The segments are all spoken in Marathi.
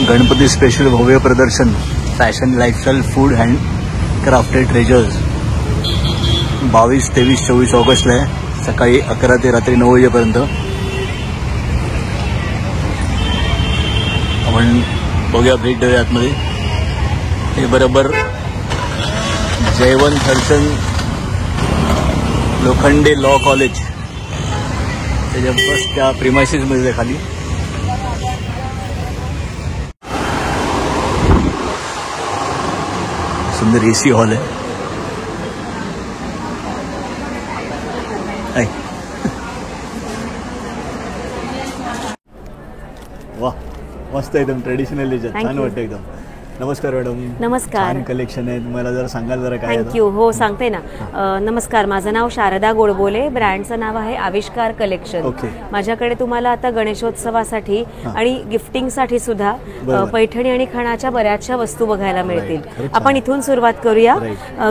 गणपती स्पेशल भव्य प्रदर्शन fashion lifestyle food hand crafted treasures 22, 23, 24 ऑगस्टला आहे. सकाळी 11 ते रात्री 9 वाजेपर्यंत. आपण बघूया, भेट देऊया आतमध्ये. हे बरोबर जयवंत हर्षन लोखंडे लॉ कॉलेज त्याच्या बस त्या प्रिमायसिसमध्ये खाली. सुंदर एसी हॉल आहे. वा, मस्त एकदम ट्रेडिशनल याच्यात छान वाटतं एकदम. नमस्कार मॅडम. नमस्कार. छान कलेक्शन आहे. मला जरा सांगाल जरा काय? थँक्यू. हो सांगते ना. नमस्कार, माझं नाव शारदा गोडबोले. ब्रँडचं नाव आहे आविष्कार कलेक्शन. माझ्याकडे तुम्हाला आता गणेशोत्सवासाठी आणि गिफ्टिंगसाठी सुद्धा पैठणी आणि खणाच्या बऱ्याचशा वस्तू बघायला मिळतील. आपण इथून सुरुवात करूया.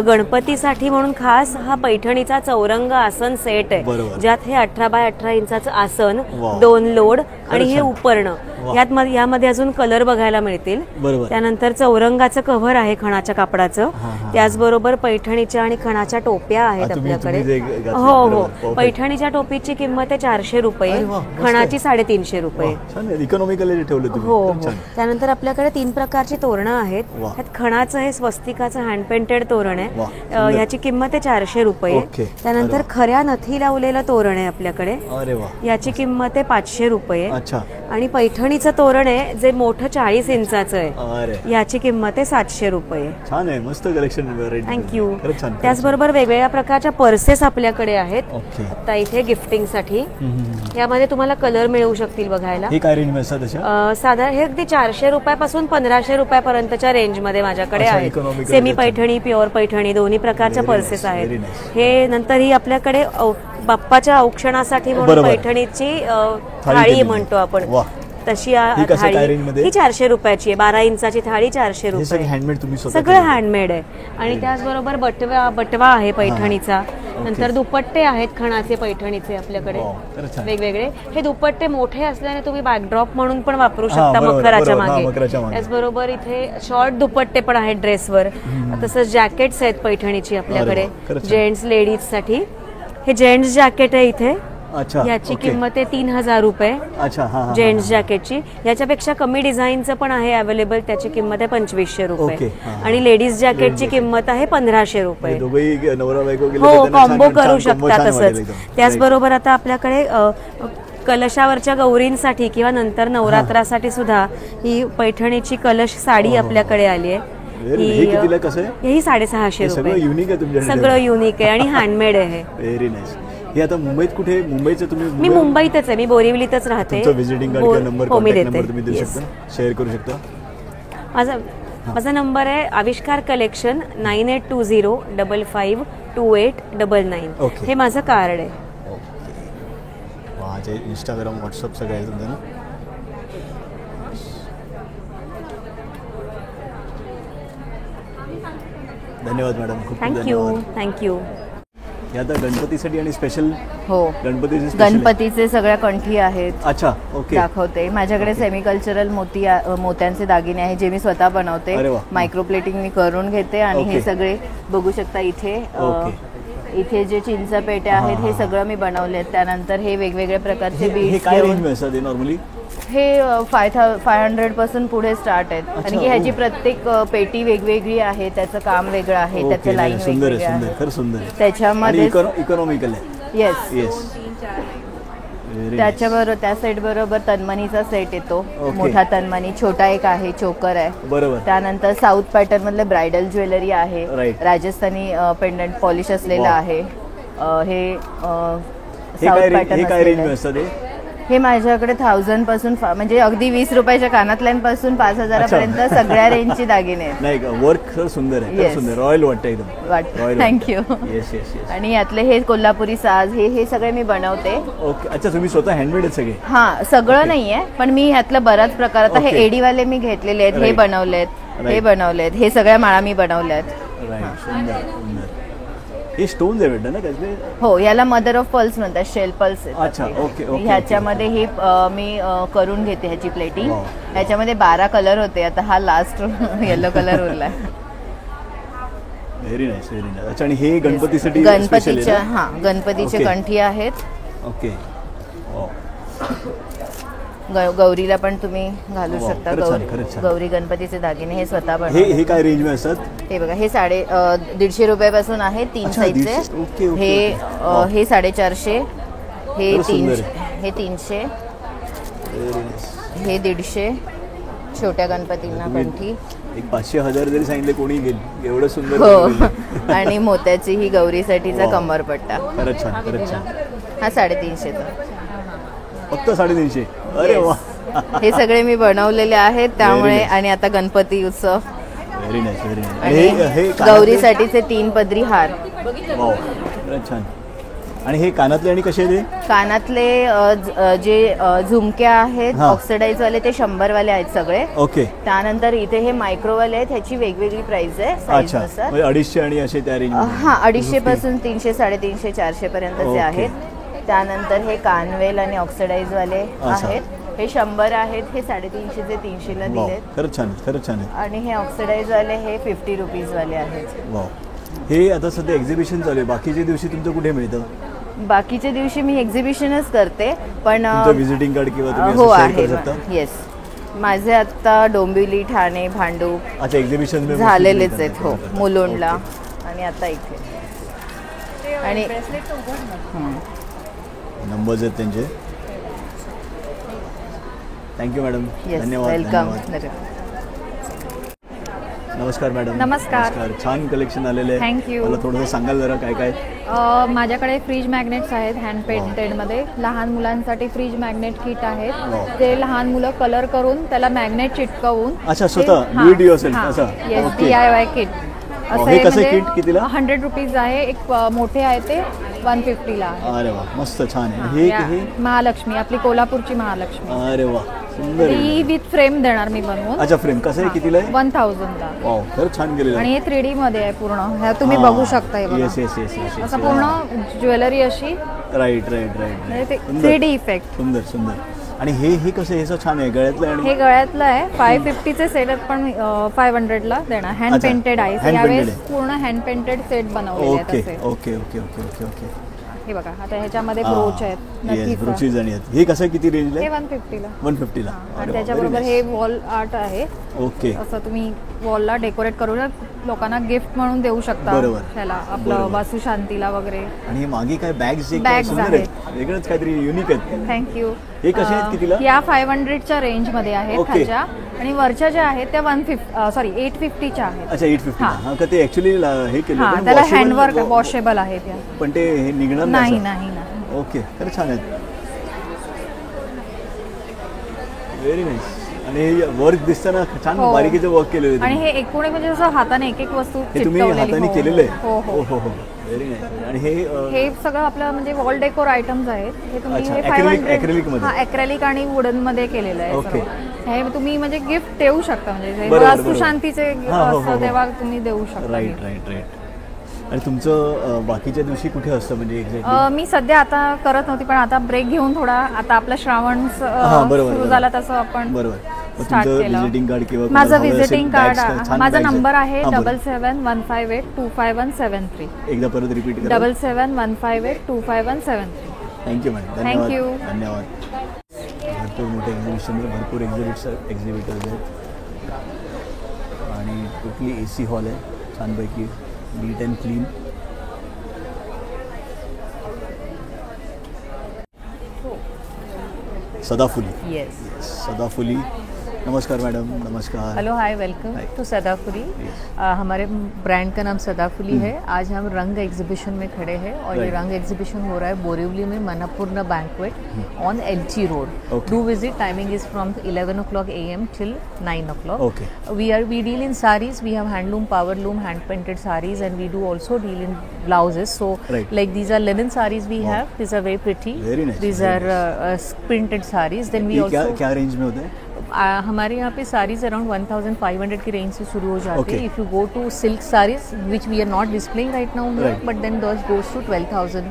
गणपतीसाठी म्हणून खास हा पैठणीचा चौरंग आसन सेट आहे, ज्यात हे 18 बाय 18 इंचाचं आसन, 2 लोड आणि हे उपरणं. यामध्ये अजून कलर बघायला मिळतील. त्यानंतर चौरंगाचं कव्हर आहे खणाच्या कापडाचं. त्याचबरोबर पैठणीच्या आणि खणाच्या टोप्या आहेत आपल्याकडे. हो हो, पैठणीच्या टोपीची किंमत आहे 400 रुपये, खणाची 350 रुपये. हो. त्यानंतर आपल्याकडे 3 प्रकारची तोरणं आहेत. त्यात खणाचं हे स्वस्तिकाचं हँड पेंटेड तोरण आहे, याची किंमत आहे 400 रुपये. त्यानंतर खऱ्या नथी लावलेलं तोरण आहे आपल्याकडे, याची किंमत आहे 500 रुपये. आणि पैठणीचं तोरण आहे जे मोठं 40 इंचाचं आहे, याची किंमत आहे 700 रुपये. छान आहे, मस्त कलेक्शन. थँक्यू. त्याचबरोबर वेगवेगळ्या प्रकारच्या पर्सेस आपल्याकडे आहेत आता इथे गिफ्टिंग साठी. यामध्ये तुम्हाला कलर मिळू शकतील बघायला. साधारण हे अगदी 400 रुपयापासून 1500 रुपयापर्यंतच्या रेंज मध्ये माझ्याकडे आहेत. सेमी पैठणी, प्युअर पैठणी दोन्ही प्रकारच्या पर्सेस आहेत. हे नंतर ही आपल्याकडे बाप्पाच्या औक्षणासाठी म्हणून पैठणीची थाळी म्हणतो आपण, तशी ही 400 रुपयाची आहे. 12 इंचाची थाळी 400 रुपये. सगळं हँडमेड आहे. आणि त्याचबरोबर बटवा आहे पैठणीचा. नंतर दुपट्टे आहेत खणाचे पैठणीचे आपल्याकडे वेगवेगळे. हे दुपट्टे मोठे असल्याने तुम्ही बॅकड्रॉप म्हणून पण वापरू शकता मखराच्या मागे. त्याचबरोबर इथे शॉर्ट दुपट्टे पण आहेत ड्रेसवर. तसंच जॅकेट्स आहेत पैठणीची आपल्याकडे जेंट्स लेडीज साठी. हे जेंट्स जॅकेट आहे इथे, याची किंमत आहे 3000 रुपये जेंट्स जॅकेटची. याच्यापेक्षा कमी डिझाईनचं पण आहे अवेलेबल, त्याची किंमत आहे 2500 रुपये. आणि लेडीज जॅकेटची किंमत आहे 1500 रुपये. हो, कॉम्बो करू शकता तसंच. त्याचबरोबर आता आपल्याकडे कलशावरच्या गौरींसाठी किंवा नंतर नवरात्रासाठी सुद्धा ही पैठणीची कलश साडी आपल्याकडे आली आहे. ही 650 रुपये. सगळं युनिक आहे आणि हँडमेड आहे. Very nice. हे आता मुंबईत कुठे? मुंबईचं तुम्ही? मी मुंबईतच आहे, मी बोरिवलीतच राहते. Visiting card number, contact number तुम्ही देऊ शकता, शेअर करू शकता. माझा नंबर आहे आविष्कार कलेक्शन 9820552899. हे माझं कार्ड आहे. माझे इंस्टाग्राम, व्हॉट्सअप सगळं आहे तुमचं ना. धन्यवाद मॅडम, खूप थँक्यू. आता गणपतीसाठी आणि स्पेशल. हो, गणपतीचे सगळ्या कंठी आहेत. अच्छा, ओके. दाखवते. माझ्याकडे सेमी कल्चरल मोत्यांचे दागिने आहेत जे मी स्वतः बनवते. मायक्रो प्लेटिंग मी करून घेते. आणि हे सगळे बघू शकता इथे जे चिंचपेट्या आहेत हे सगळं मी बनवले आहेत. त्यानंतर हे वेगवेगळ्या प्रकारचे बीड्स. नॉर्मली हे 500 पासून पुढे स्टार्ट आहेत. आणि ह्याची प्रत्येक पेटी वेगवेगळी आहे, त्याचं काम वेगळं आहे, त्याचं लाईन वेगवेगळी आहे. त्याच्यामध्ये इकॉनॉमिकल आहे. येस. त्याच्याबरोबर त्या सेट बरोबर तन्मणीचा सेट येतो. मोठा तन्मणी, छोटा एक आहे, चोकर आहे. बरोबर. त्यानंतर साऊथ पॅटर्न मधले ब्रायडल ज्वेलरी आहे. राजस्थानी पेंडंट पॉलिश असलेलं आहे. हे साऊथ पॅटर्न. हे माझ्याकडे 1000 पासून म्हणजे अगदी 20 रुपयाच्या कानातल्यांपासून 5000 पर्यंत सगळ्या रेंजची दागिने आहेत. नाही, वर्क सुंदर आहे, सुंदर रॉयल वाटतं एकदम. थँक्यू. आणि यातले हे कोल्हापुरी साज हे सगळे मी बनवते. ओके. अच्छा, तुम्ही स्वतः हँडमेड आहेत सगळे? हा, सगळं नाहीये पण मी ह्यातलं बराच प्रकार. आता हे एडीवाले मी घेतलेले आहेत, हे बनवलेत, हे बनवलेत, हे सगळ्या माळा मी बनवल्यात. हे स्टोन्स आहे बेटा ना कसले? हो, याला मदर ऑफ पर्ल्स म्हणतात, शेल पर्ल्स. अच्छा, ओके ओके. ह्याच्यामध्ये ही मी करून घेते ह्याची प्लेटिंग. ह्याच्यामध्ये 12 कलर होते, आता हा लास्ट येलो कलर उरलाय. Very nice, very nice. अच्छा, आणि हे गणपतीसाठी गणपतीच्या गणपतीचे कंठी आहेत. ओके. गौरीला पण तुम्ही घालू शकता. गौरी गणपतीचे दागिने हे स्वतः पण. हे काय रेंज मध्ये असतात? हे बघा, हे 150 रुपयापासून आहे 3 साईजचे. हे 450, हे 300, हे 150. छोट्या गणपतींना कंठी एक 500-1000 जरी सांगितले कोणी घेईल, एवढं सुंदर. हो, आणि मोत्याची ही गौरीसाठीचा कमरपट्टा. खरंच छान, खरंच छान. हा 350चा. फक्त 350. अरे वा. हे सगळे मी बनवलेले आहेत त्यामुळे. आणि आता गणपती उत्सव. Very nice, very nice. हे गौरीसाठीचे 3 पदरी हार. वाव, खरंच छान. आणि हे कानातले आणि कसे ते? कानातले जे झुमक्या आहेत ऑक्सिडाइज वाले ते 100 वाले आहेत सगळे. ओके. त्यानंतर इथे हे मायक्रो वाले आहेत, ह्याची वेगवेगळी प्राइस आहे साईज नुसार. 250 आणि असे त्या रेंज. हा, 250 पासून 300, 350, 400 पर्यंतचे आहेत. त्यानंतर हे कानवेल आणि ऑक्सिडाइज वाले आहेत, हे 100 आहेत. हे 350 चे 300 ला दिलेत. खरंच छान, खरंच छान. आणि हे ऑक्सिडाइज वाले हे 50 रुपीज वाले आहेत. वाव. हे आता सध्या एक्झिबिशन चालू आहे. बाकीच्या दिवशी तुमचं कुठे मिळतं? बाकीच्या दिवशी मी एक्झिबिशनच करते, पण विजिटिंग कार्ड किंवा हो आहे. येस, माझे आता डोंबिवली, ठाणे, भांडूप. अच्छा, एक्झिबिशन झालेलेच आहेत. हो, मुलुंडला आणि आता इथे. आणि नंबर्स आहेत त्यांचे. Thank you madam. धन्यवाद. वेलकम. नमस्कार मॅडम. नमस्कार. छान कलेक्शन आलेले आहे. थँक्यू. मला थोडंसं सांगाल जरा काय काय? माझ्याकडे फ्रीज मॅग्नेट्स आहेत हँड पेंटेडमध्ये. लहान मुलांसाठी फ्रीज मॅग्नेट किट आहेत. ते लहान मुलं कलर करून त्याला मॅग्नेट चिटकवून. अच्छा, स्वतः डू इट युअरसेल्फ असं? Yes, DIY kit. हे कसं किट कितीला? 100 रुपीज आहे. एक मोठे आहे ते 150 ला आहे. अरे वा, मस्त छान आहे. हे महालक्ष्मी, आपली कोल्हापूरची महालक्ष्मी. अरे वा, सुंदर. ती विथ फ्रेम देणार मी बनवून. अच्छा, फ्रेम कसं आहे, कितीला आहे? 1000 ला. वाव, खरंच छान केलेलं आहे. आणि हे 3D मध्ये आहे पूर्ण. हे तुम्ही बघू शकता. हे बघा, येस येस येस येस. असं पूर्ण ज्वेलरी अशी. Right right right. 3D effect. सुंदर सुंदर. आणि हे कसं, हे छान आहे गळ्यातलं. आणि हे गळ्यातलं आहे. 550 चे सेट पण 500 ला देणार. हँड पेंटेड आहे. यावेळेस पूर्ण हँड पेंटेड सेट बनवलेले आहेत असे. Okay okay okay okay okay. हे बघा, आता ह्याच्यामध्ये ब्रोच आहेत. ब्रोचेस आणि हे कसं किती रेंजला? हे 150 ला. 150 ला. आणि त्याच्याबरोबर हे वॉल आर्ट आहे. ओके. असं तुम्ही वॉलला डेकोरेट करून लोकांना गिफ्ट म्हणून देऊ शकता. त्याला आपलं वास्तुशांतीला वगैरे. आणि हे मागे काय बॅग्स आहेत, वेगळंच काहीतरी युनिक आहेत. थँक्यू. हे कसे आहेत, कितीला? या 500च्या रेंज मध्ये आहेत खालच्या. आणि वरच्या ज्या आहेत त्या 850च्या आहेत. अच्छा, 850. हा, का ते ऍक्च्युअली हे केलं, त्याला हँडवर्क वॉशेबल आहे त्या. पण ते हे निघणार नाही. नाही. ओके, खरं छान आहेत. Very nice. आणि वर्क दिसताना छान बारीकीचं वर्क केलेलं आहे. आणि हे एकूण म्हणजे असं हाताने एक वस्तू तुम्ही हाताने केलेलं आहे. हो हो हो हो. Very nice. आणि हे सगळं आपलं म्हणजे वॉल डेकोर आयटम्स आहेत. हे तुम्ही ॲक्रेलिक आणि वुडन मध्ये केलेलं आहे. ओके. हे तुम्ही म्हणजे गिफ्ट देऊ शकता. म्हणजे वास्तुशांतीचे तेव्हा तुम्ही देऊ शकता. Right right right. आणि तुमचं बाकीच्या दिवशी कुठे असतं म्हणजे? मी सध्या आता करत नव्हती, पण आता ब्रेक घेऊन थोडा, आता आपला श्रावण सुरू झाला तसं आपण स्टार्ट केलं. माझं व्हिजिटिंग कार्ड, माझा नंबर आहे 7715825173. एकदा परत रिपीट करा. 7715825173. Thank you madam. थँक्यू. धन्यवाद. भरपूर मोठे एक्झिबिशन, भरपूर एक्झिबिटर्स आहेत. आणि टोटली AC हॉल आहे, छानपैकी नीट अँड क्लीन. सदाफुली. येस, सदाफुली. नमस्कार मैडम. नमस्कार. हेलो, हाय, वेलकम टू सदाफुली. हमारे ब्रांड का नाम सदाफुली है. आज हम रंग एग्जीबिशन में खड़े हैं और ये रंग एग्जीबिशन हो रहा है बोरीवली में, मनपूर्णा बैंक्वेट ऑन LG रोड. Do visit. Timing is from 11 o'clock AM till 9 o'clock. Okay. We deal in sarees. We have handloom, powerloom, hand painted sarees, and we do also deal in blouses. So like these are linen sarees we have. These are very pretty. Very nice. These are printed sarees. Then we also क्या रेंज में होता है? हमारे यहाँ पे साड़ीज अराउंड 1500 की रेंज से शुरू हो जाती है. If you go to silk saris which we are not displaying right now, but then those goes to 12,000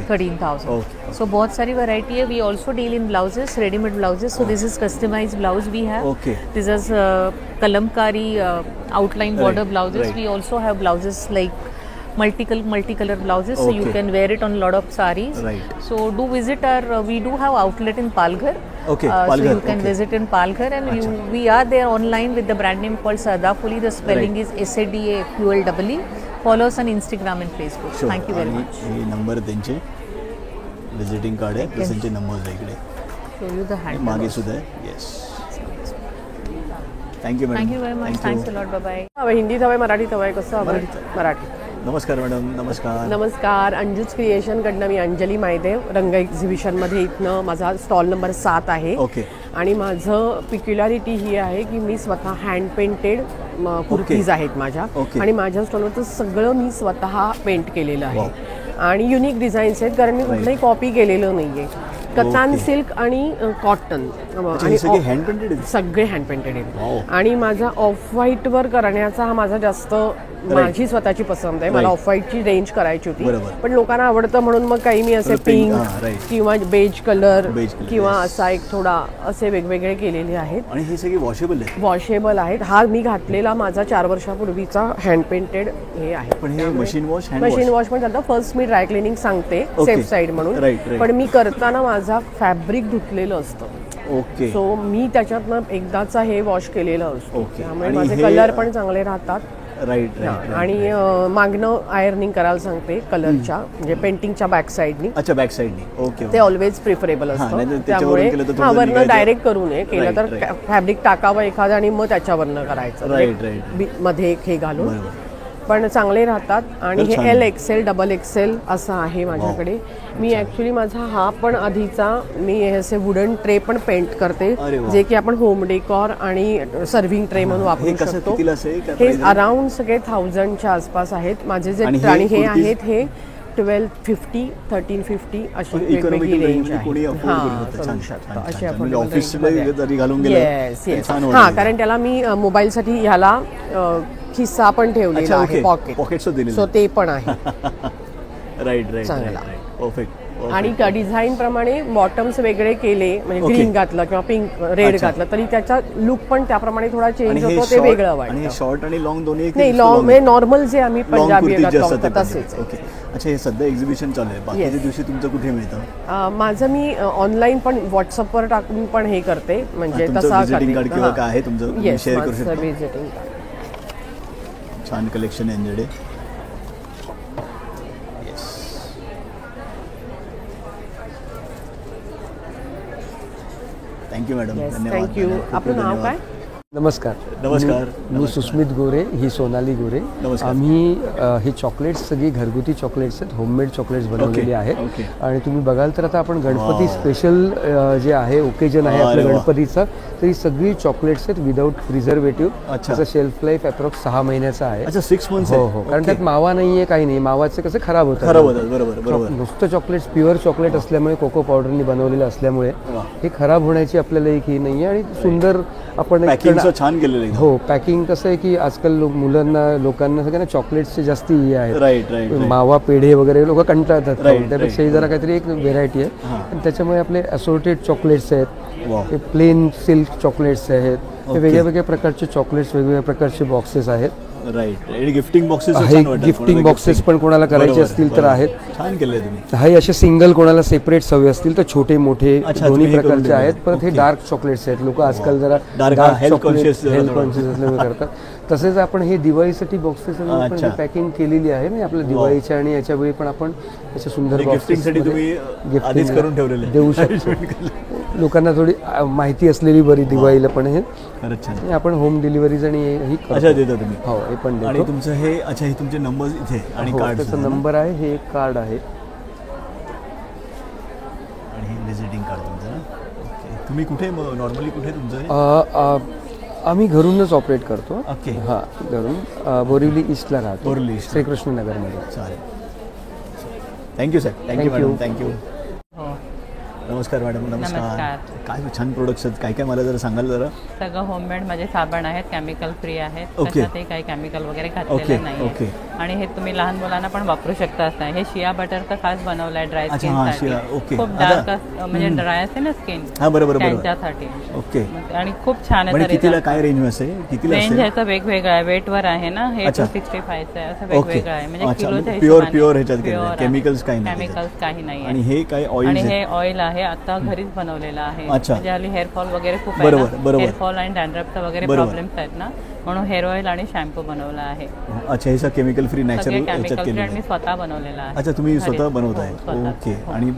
13,000. So बहुत सारी वैरायटी है. We also deal in blouses, readymade blouses. So this is customise blouse we have. This is Kalamkari outline border blouses. We also have blouses like multicolor blouses, so you can wear it on a lot of sarees. So do visit our we do have outlet in Palghar. So you can visit in Palghar, and we are there online with the brand name called Sadafuli. The spelling is SADAFULEE. Follow us on Instagram and Facebook. Thank you very much. हे नंबर त्यांचे विजिटिंग कार्ड आहे, त्यांचे नंबर आहे इकडे. Show you the hand. मागे सुद्धा आहे. Yes. Thank you madam. Thank you very much. Thanks a lot. Bye bye. हिंदीत हवंय, मराठीत हवंय, कसं हवंय? मराठी. नमस्कार मॅडम. नमस्कार. नमस्कार. अंजुज क्रिएशनकडनं मी अंजली मायदेव. रंग एक्झिबिशनमध्ये इथनं माझा स्टॉल नंबर 7 आहे. आणि माझं पिक्युलॅरिटी ही आहे की मी स्वतः हँड पेंटेड कुर्तीज आहेत माझ्या, आणि माझ्या स्टॉलवरचं सगळं मी स्वतः पेंट केलेलं आहे. आणि युनिक डिझाईन्स आहेत, कारण मी कुठलंही कॉपी केलेलं नाही आहे. कतान सिल्क आणि कॉटन आणि सगळे हँड पेंटेड आहेत. सगळे हँड पेंटेड आहेत. आणि माझा ऑफ व्हाईटवर करण्याचा हा माझा जास्त माझी स्वतःची पसंत आहे. मला ऑफ व्हाईटची रेंज करायची होती, पण लोकांना आवडतं म्हणून मग काही मी असे पिंक किंवा बेज कलर किंवा असा एक थोडा असे वेगवेगळे केलेले आहेत. आणि हे सगळे वॉशेबल आहेत. वॉशेबल आहेत. हा मी घातलेला माझा 4 वर्षापूर्वीचा हँड पेंटेड हे आहे. पण हे मशीन वॉश पण चालतं. फर्स्ट मी ड्राय क्लिनिंग सांगते सेफ साईड म्हणून, पण मी करताना माझा फॅब्रिक धुतलेलं असतं. सो मी त्याच्यातनं एकदाचा हे वॉश केलेलं असतो, त्यामुळे माझे कलर पण चांगले राहतात. आणि मागणं आयर्निंग करायला सांगते कलरच्या, म्हणजे पेंटिंगच्या बॅक साईडनी. अच्छा, बॅक साईडनी. ते ऑलवेज प्रिफरेबल असतं. त्यामुळे वरनं डायरेक्ट करू नये. केलं तर फॅब्रिक टाकावं एखादं आणि मग त्याच्यावरनं करायचं मध्ये हे घालून, पण चांगले राहतात. आणि हे LXL XXL असं आहे माझ्याकडे. मी ॲक्च्युली माझा हा पण आधीचा मी हे असे वुडन ट्रे पण पेंट करते, जे की आपण होम डेकॉर आणि सर्व्हिंग ट्रे म्हणून वापरू शकतो. हे अराउंड सगळे 1000च्या आसपास आहेत माझे जे. आणि हे आहेत हे 1250 1350 अशी वेगवेगळी रेंज आहे. हां, कारण त्याला मी मोबाईलसाठी ह्याला खिस्सा पण ठेवलेला आहे, पॉकेट, सो ते पण आहे. चांगला. आणि डिझाईन प्रमाणे बॉटम्स वेगळे केले, म्हणजे ग्रीन घातलं किंवा पिंक रेड घातलं तरी त्याचा लुक पण त्याप्रमाणे थोडा चेंज होतो. ते वेगळं वाटतं. शॉर्ट आणि लॉंग दोन्ही नाही, लॉंग म्हणजे नॉर्मल जे आम्ही पंजाबी घालतो तसेच. अच्छा, हे सध्या एक्झिबिशन चालू आहे. बाकीच्या दिवशी तुमचं कुठे मिळतं? माझं मी ऑनलाईन पण व्हॉट्सअपवर टाकून पण हे करते, म्हणजे तसा किंवा काय आहे तुमचं शेअर करू शकता? Visiting card. छान कलेक्शन आहे यांच्याकडे. Thank you madam. थँक्यू. आपलं नाव काय? नमस्कार. मी सुस्मित गोरे, ही सोनाली गोरे. आम्ही हे चॉकलेट्स सगळी घरगुती चॉकलेट्स आहेत, होममेड चॉकलेट्स बनवलेली आहेत. आणि तुम्ही बघाल तर आता आपण गणपती स्पेशल जे आहे ओकेजन आहे आपल्या गणपतीचा, तर ही सगळी चॉकलेट्स आहेत विदाऊट प्रिझर्वेटिव्ह. त्याचा शेल्फ लाईफ अप्रॉक्स 6 महिन्याचा आहे. 6 मंथ्स. हो, कारण त्यात मावा नाहीये, काही नाही. मावाचे कसं खराब होतं. बरोबर. नुसतं चॉकलेट्स प्युअर चॉकलेट असल्यामुळे, कोको पावडरनी बनवलेलं असल्यामुळे हे खराब होण्याची आपल्याला एक ही नाही आहे. आणि सुंदर आपण छान केलेलं. हो, पॅकिंग कसं आहे की आजकाल लोकांना सगळ्यांना चॉकलेट्सचे जास्त हे आहेत. मावा पेढे वगैरे लोक कंटाळतात, त्यापेक्षा ही जरा काहीतरी एक व्हेरायटी आहे. आणि त्याच्यामुळे आपले असोर्टेड चॉकलेट्स आहेत, ते प्लेन सिल्क चॉकलेट्स आहेत, हे वेगळ्या प्रकारचे चॉकलेट्स, वेगवेगळ्या प्रकारचे बॉक्सेस आहेत. गिफ्टिंग बॉक्सेस पण कोणाला करायचे असतील तर आहेत. छान केले तुम्ही. हे असे सिंगल कोणाला सेपरेट हवे असतील तर छोटे मोठे दोन्ही प्रकारचे आहेत. परत हे डार्क चॉकलेट्स आहेत. लोक आजकाल जरा डार्क हेल्थ कॉन्शियस असल्यामुळे करतात. तसेच आपण हे दिवाळीसाठी बॉक्सेस पॅकिंग केलेली आहे. म्हणजे आपल्या दिवाळीच्या आणि याच्या वेळी पण आपण याच्या सुंदर बॉक्सेस देऊ शकतो. लोकांना थोडी माहिती असलेली बरी दिवाळीला पण हे आपण होम डिलिव्हरीज आणि ही देतो तुम्ही. हो, हे पण देतो. आणि तुमचं हे हे तुमचे नंबर इथे आणि कार्ड, त्याचा नंबर आहे, हे एक कार्ड आहे आणि हे विजिटिंग कार्ड तुमचं ना. तुम्ही कुठे नॉर्मली कुठे तुमचं? आम्ही घरूनच ऑपरेट करतो. हां, घरून बोरिवली ईस्टला राहतो, श्रीकृष्णनगरमध्ये. चालेल. Thank you sir. Thank you madam. Thank you. नमस्कार मॅडम. नमस्कार. काय छान प्रोडक्ट्स आहेत, काय काय मला जरा सांगाल जरा. सगळं होममेड माझे साबण आहेत, केमिकल फ्री आहेत, त्याच्यातही काही केमिकल वगैरे घातलेलं नाही आणि हे तुम्ही लहान मुलांना पण वापरू शकता. असं हे शिया बटर तर खास बनवलंय ड्राय स्किनसाठी. खूप डार्क म्हणजे ड्राय असते ना स्किन त्यांच्यासाठी. ओके. आणि खूप छान आहे. कितीला काय रेंज असेल? कितीला रेंज ह्याचं वेगवेगळं आहे, वेटवर आहे ना. हे 265 आहे, असं वेगवेगळं आहे. म्हणजे किलोच्या प्युअर ह्याच्यात केमिकल्स काही नाही. आणि हे काय ऑइल? आणि हे ऑइल आहे, आता घरीच बनवलेलं आहे. म्हणजे हल्ली हेअरफॉल वगैरे खूप आहे ना, हेअरफॉल आणि डॅन्ड्रफचा वगैरे प्रॉब्लेम्स आहेत ना, म्हणून हेअर ऑइल आणि शॅम्पू बनवला आहे. अच्छा, हे chemical free natural chemical free आणि मी स्वतः बनवलेला आहे. अच्छा, तुम्ही स्वतः बनवताय. ओके. आणि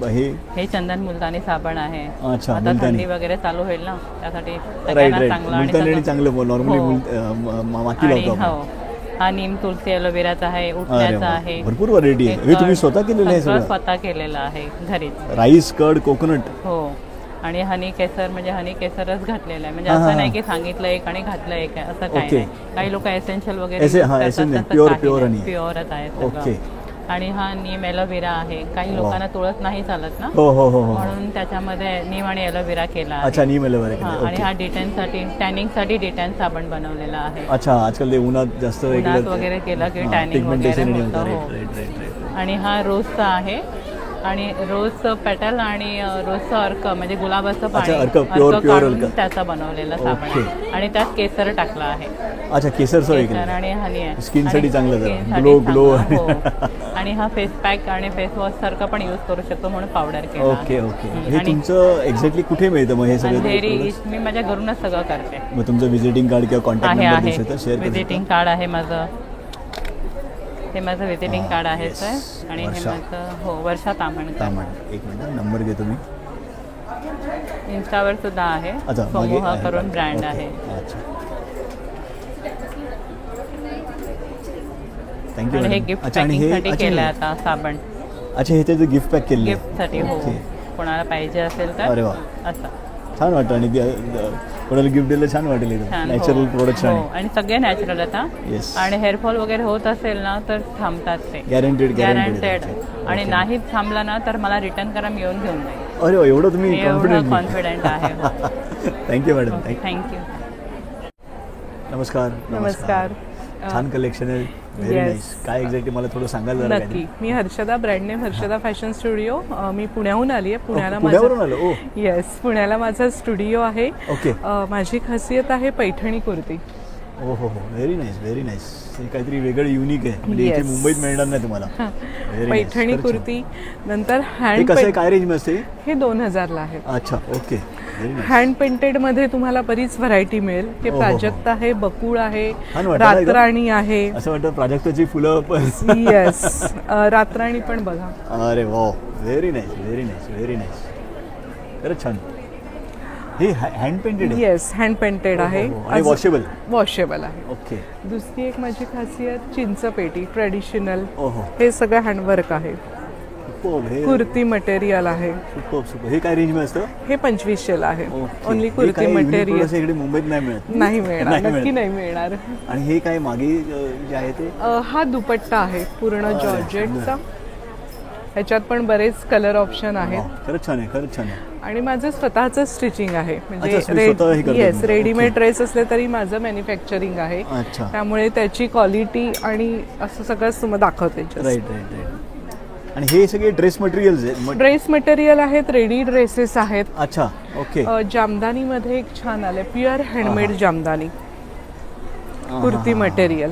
हे चंदन मुलतानी साबण आहे. अच्छा, आता थंडी वगैरे चालू होईल ना, त्यासाठी सगळ्यांना चांगलं नॉर्मली माती लावतो. हा नीम तुलसी एलोवेराचा आहे, उठण्याचा आहे. भरपूर व्हरायटी आहे. हे तुम्ही स्वतः केलेलं आहे? स्वतः केलेलं आहे घरीच. Rice, curd, coconut. हो. आणि हनी केसर म्हणजे हनी केसरच घातलेलं आहे. म्हणजे असं नाही की सांगितलं एक आणि घातलं एक आहे, असं काही नाही. काही लोक एसेन्शियल वगैरे प्युअरच आहे सगळं. आणि हा नीम एलोवेरा आहे. काही लोकांना तुळस नाही चालत ना, म्हणून त्याच्यामध्ये नीम आणि एलोवेरा केला. अच्छा, नीम एलोवेरा. आणि हा डिटॅनसाठी, टॅनिंगसाठी डिटॅन साबण बनवलेला आहे. अच्छा, आजकाल उन्हात जास्त वगैरे केलं की टॅनिंग वगैरे होतं. आणि हा रोजचा आहे. आणि रोज पेटल आणि रोजचं अर्क म्हणजे गुलाबाचं पाणी काढून त्याचा बनवलेला साबण. आणि त्यात केसर टाकला आहे. अच्छा, केसर आणि हनी आहे, स्किन साठी चांगलं ग्लो. आणि हा फेस पॅक आणि फेस वॉश सारखं पण युज करू शकतो, म्हणून पावडर केला. Okay okay. हे तुमचं एक्झॅक्टली कुठे मिळतं मग हे सगळं? मी माझ्या घरूनच सगळं करते. मग तुमचं व्हिजिटिंग कार्ड किंवा कॉन्टॅक्ट नंबर दिसेल तर शेअर करा. व्हिजिटिंग कार्ड आहे माझं, हे माझं व्हिजिटिंग कार्ड आहे सर. आणि हे माझं वर्षा तामणकर. एक मिनिट, नंबर घेतो मी. इन्स्टावर सुद्धा आहे, समूह करून ब्रँड आहे. थँक्यू. आणि हे गिफ्ट पॅकिंगसाठी केलं आता साबण. अच्छा, हे त्याचं गिफ्ट पॅक केलं गिफ्टसाठी. हो, कोणाला पाहिजे असेल तर. अरे वा, असं छान वाटतं. आणि कोणाला गिफ्ट दिलं छान वाटेल. Natural product. आणि सगळे नॅचरल आता. आणि हेअरफॉल वगैरे होत असेल ना तर थांबतात ते, गॅरंटेड. आणि नाही थांबला ना तर मला रिटर्न करा, मी येऊन घेऊन जाईल. अरे, एवढं तुम्ही कॉन्फिडेंट आहे. Thank you madam. थँक्यू. नमस्कार. नमस्कार. छान कलेक्शन आहे. Very nice. काय एक्झॅक्टली मला थोडं सांगायला? नक्की. मी Harshada, brand name Harshada fashion studio. मी पुण्याहून आली आहे. पुण्यावरून आलो? येस, पुण्याला माझा स्टुडिओ आहे. ओके. माझी खासियत आहे पैठणी कुर्ती. हो हो हो, व्हेरी नाईस, व्हेरी नाईस. हे काहीतरी वेगळं युनिक आहे, म्हणजे इथे मुंबईत मिळणार नाही तुम्हाला. पैठणी कुर्ती. नंतर हँड काय रेंज मध्ये? हे 2000ला आहे. अच्छा, ओके. हँड पेंटेड मध्ये तुम्हाला बरीच व्हरायटी मिळेल. हे प्राजक्त आहे, बकुळ आहे, रातराणी आहे. असं वाटतं प्राजक्ताची फुलं पण. येस, रातराणी पण बघा. अरे वा, very nice, very nice, very nice. खरंच छान. हे हँड पेंटेड आहे? येस, हँड पेंटेड आहे. वॉशेबल? वॉशेबल आहे. ओके. दुसरी एक माझी खासियत चिंचपेटी ट्रेडिशनल. हे सगळं हँडवर्क आहे. कुर्ती मटेरियल आहे. हे काय रेंज मध्ये असतं? हे 2500ला आहे. Only kurti material. इकडे मुंबईत नाही मिळत. नाही मिळणार, नक्की नाही मिळणार. आणि हे काय मागे जे आहे ते? हा दुपट्टा आहे पूर्ण जॉर्जेटचा. ह्याच्यात पण बरेच कलर ऑप्शन आहेत. खरंच छान आहे, खरंच छान आहे. आणि माझं स्वतःचं स्टिचिंग आहे, म्हणजे येस, रेडीमेड ड्रेस असले तरी माझं मॅन्युफॅक्चरिंग आहे. त्यामुळे त्याची क्वालिटी आणि असं सगळंच तुम्हाला दाखवते. Right right right. आणि हे सगळे ड्रेस मटेरियल्स आहेत? ड्रेस मटेरियल आहेत, रेडी ड्रेसेस आहेत. अच्छा, ओके. जामदानी मध्ये एक छान आलंय, pure handmade Jamdani kurti material.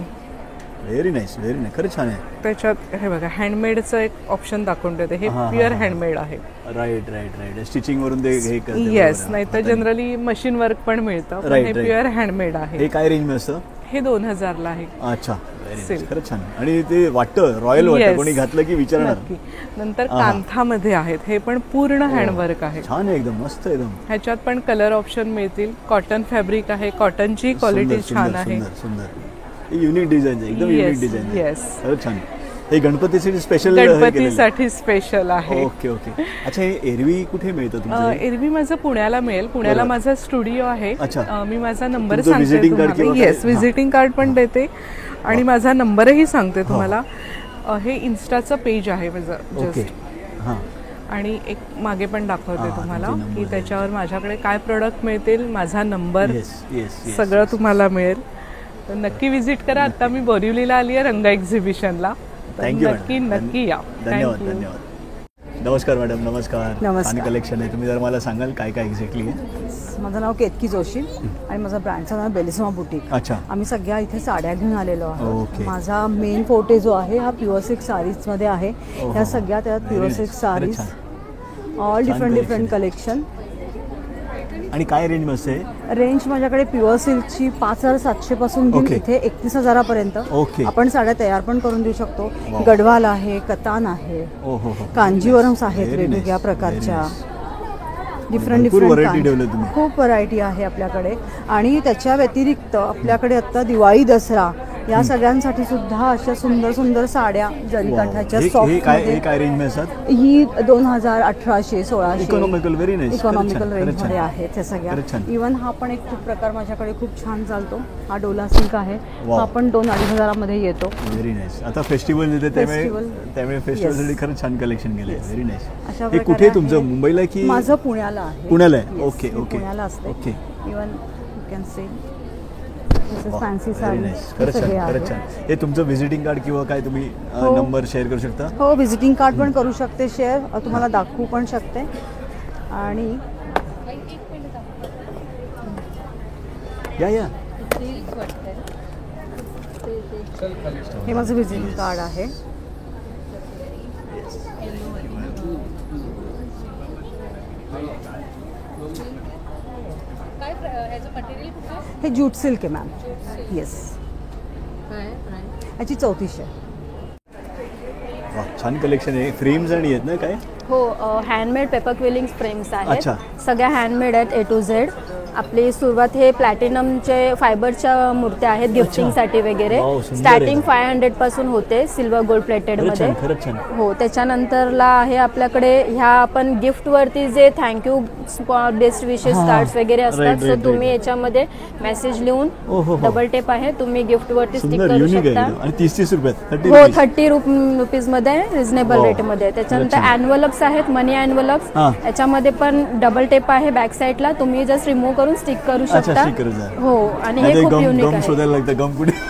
Very nice, very nice. खरंच छान आहे. त्याच्यात हे बघा, हँडमेडचं एक ऑप्शन दाखवून देते. हे प्युअर हँडमेड आहे. Right right right. स्टिचिंग वरून ते येस, नाही तर जनरली मशीन वर्क पण मिळतं, पण हे प्युअर हँडमेड आहे. हे काय रेंज मध्ये असतं? हे 2000ला आहे. अच्छा, खरंच छान. आणि ते वाटतं रॉयल वाटतं, कोणी घातलं की विचारणार. नंतर कांथामध्ये आहेत, हे पण पूर्ण हँडवर्क आहे. छान आहे, एकदम मस्त एकदम. ह्याच्यात पण कलर ऑप्शन मिळतील. कॉटन फॅब्रिक आहे, कॉटनची क्वालिटी छान आहे. सुंदर. युनिक डिझाईन, एकदम युनिक डिझाईन. येस, खरंच छान. हे गणपतीसाठी स्पेशल? गणपतीसाठी स्पेशल आहे. Okay okay. अच्छा, हे एरवी कुठे मिळतं तुमचं? एरवी माझं पुण्याला मिळेल. पुण्याला माझा स्टुडिओ आहे. मी माझा नंबर सांगते तुम्हाला. येस, व्हिजिटिंग कार्ड पण देते आणि माझा नंबरही सांगते तुम्हाला. हे इन्स्टाचं पेज आहे माझं. आणि एक मागे पण दाखवते तुम्हाला की त्याच्यावर माझ्याकडे काय प्रोडक्ट मिळतील, माझा नंबर सगळं तुम्हाला मिळेल. तर नक्की विजिट करा. आता मी बोरिवलीला आली आहे रंग एक्झिबिशनला. नक्की नक्की या. धन्यवाद. नमस्कार मॅडम. नमस्कार. कलेक्शन आहे, तुम्ही जर मला सांगाल काय काय एक्झॅक्टली आहे? माझं नाव केतकी जोशी आणि माझा ब्रँडचं नाव बेलिस्मा बुटीक. अच्छा. आम्ही सगळ्या इथे साड्या घेऊन आलेलो आहोत. माझा मेन फोटे जो आहे हा प्युअर सिल्क साडीज मध्ये आहे. ह्या सगळ्या त्यात pure silk sarees, all different collection. आणि काय रेंज मध्ये? रेंज माझ्याकडे प्युअर सिल्कची 5,700 पासून घेऊन इथे 31,000 पर्यंत आपण साड्या तयार पण करून देऊ शकतो. गडवाल आहे, कतान आहे, कांजीवरम्स आहेत वेगवेगळ्या प्रकारच्या, डिफरंट खूप व्हरायटी आहे आपल्याकडे. आणि त्याच्या व्यतिरिक्त आपल्याकडे आता दिवाळी, दसरा या सगळ्यांसाठी सुद्धा अशा सुंदर सुंदर साड्या जरी काठाच्या सॉफ्ट ही 2,000, 1,800, 1,600 इकॉनॉमिकल रेंज मध्ये आहेत ह्या सगळ्या. इव्हन हा पण एक खूप प्रकार माझ्याकडे खूप छान चालतो. हा डोला सिल्क आहे, हा पण 2-2,500 मध्ये येतो. Very nice. आता फेस्टिवल येते त्यामुळे फेस्टिवलसाठी खरंच छान कलेक्शन केलंय. Very nice. हे कुठे तुमचं, मुंबईला की? माझं पुण्याला आहे. पुण्याला आहे. ओके. पुण्याला असते. Okay. Even you can see fancy sari. हे तुमचं व्हिजिटिंग कार्ड किंवा काय तुम्ही नंबर शेअर करू शकता? हो, व्हिजिटिंग कार्ड पण करू शकते शेअर, तुम्हाला दाखवू पण शकते. आणि या हे माझं व्हिजिटिंग कार्ड आहे. हे जूट सिल्क आहे मॅम. येस. याची 3400. छान कलेक्शन आहे. फ्रेम्स आणि आहेत ना काय? हो, हँडमेड पेपर क्विलिंग फ्रेम्स आहेत. सगळ्या हँडमेड आहेत A to Z. आपली सुरुवात हे प्लॅटिनमचे फायबरच्या मूर्त्या आहेत गिफ्टिंगसाठी वगैरे. स्टार्टिंग 500 पासून होते सिल्वर गोल्ड प्लेटेड मध्ये. हो, त्याच्यानंतरला आहे आपल्याकडे ह्या आपण गिफ्ट वरती जे थँक्यू बेस्ट विशेस कार्ड्स वगैरे असतात, सो तुम्ही याच्यामध्ये मेसेज लिहून डबल टेप आहे, तुम्ही गिफ्ट वरती स्टिक करू शकता. आणि 30 रुपयात. हो, 30 रुपीज मध्ये रिझनेबल रेट मध्ये. त्याच्यानंतर एनव्हलप्स आहेत, मनी एनव्हलप्स. याच्यामध्ये पण डबल टेप आहे बॅक साईडला, तुम्ही जस्ट रिमूव्ह करून स्टिक करू शकता. हो, आणि हे खूप युनिक आहे.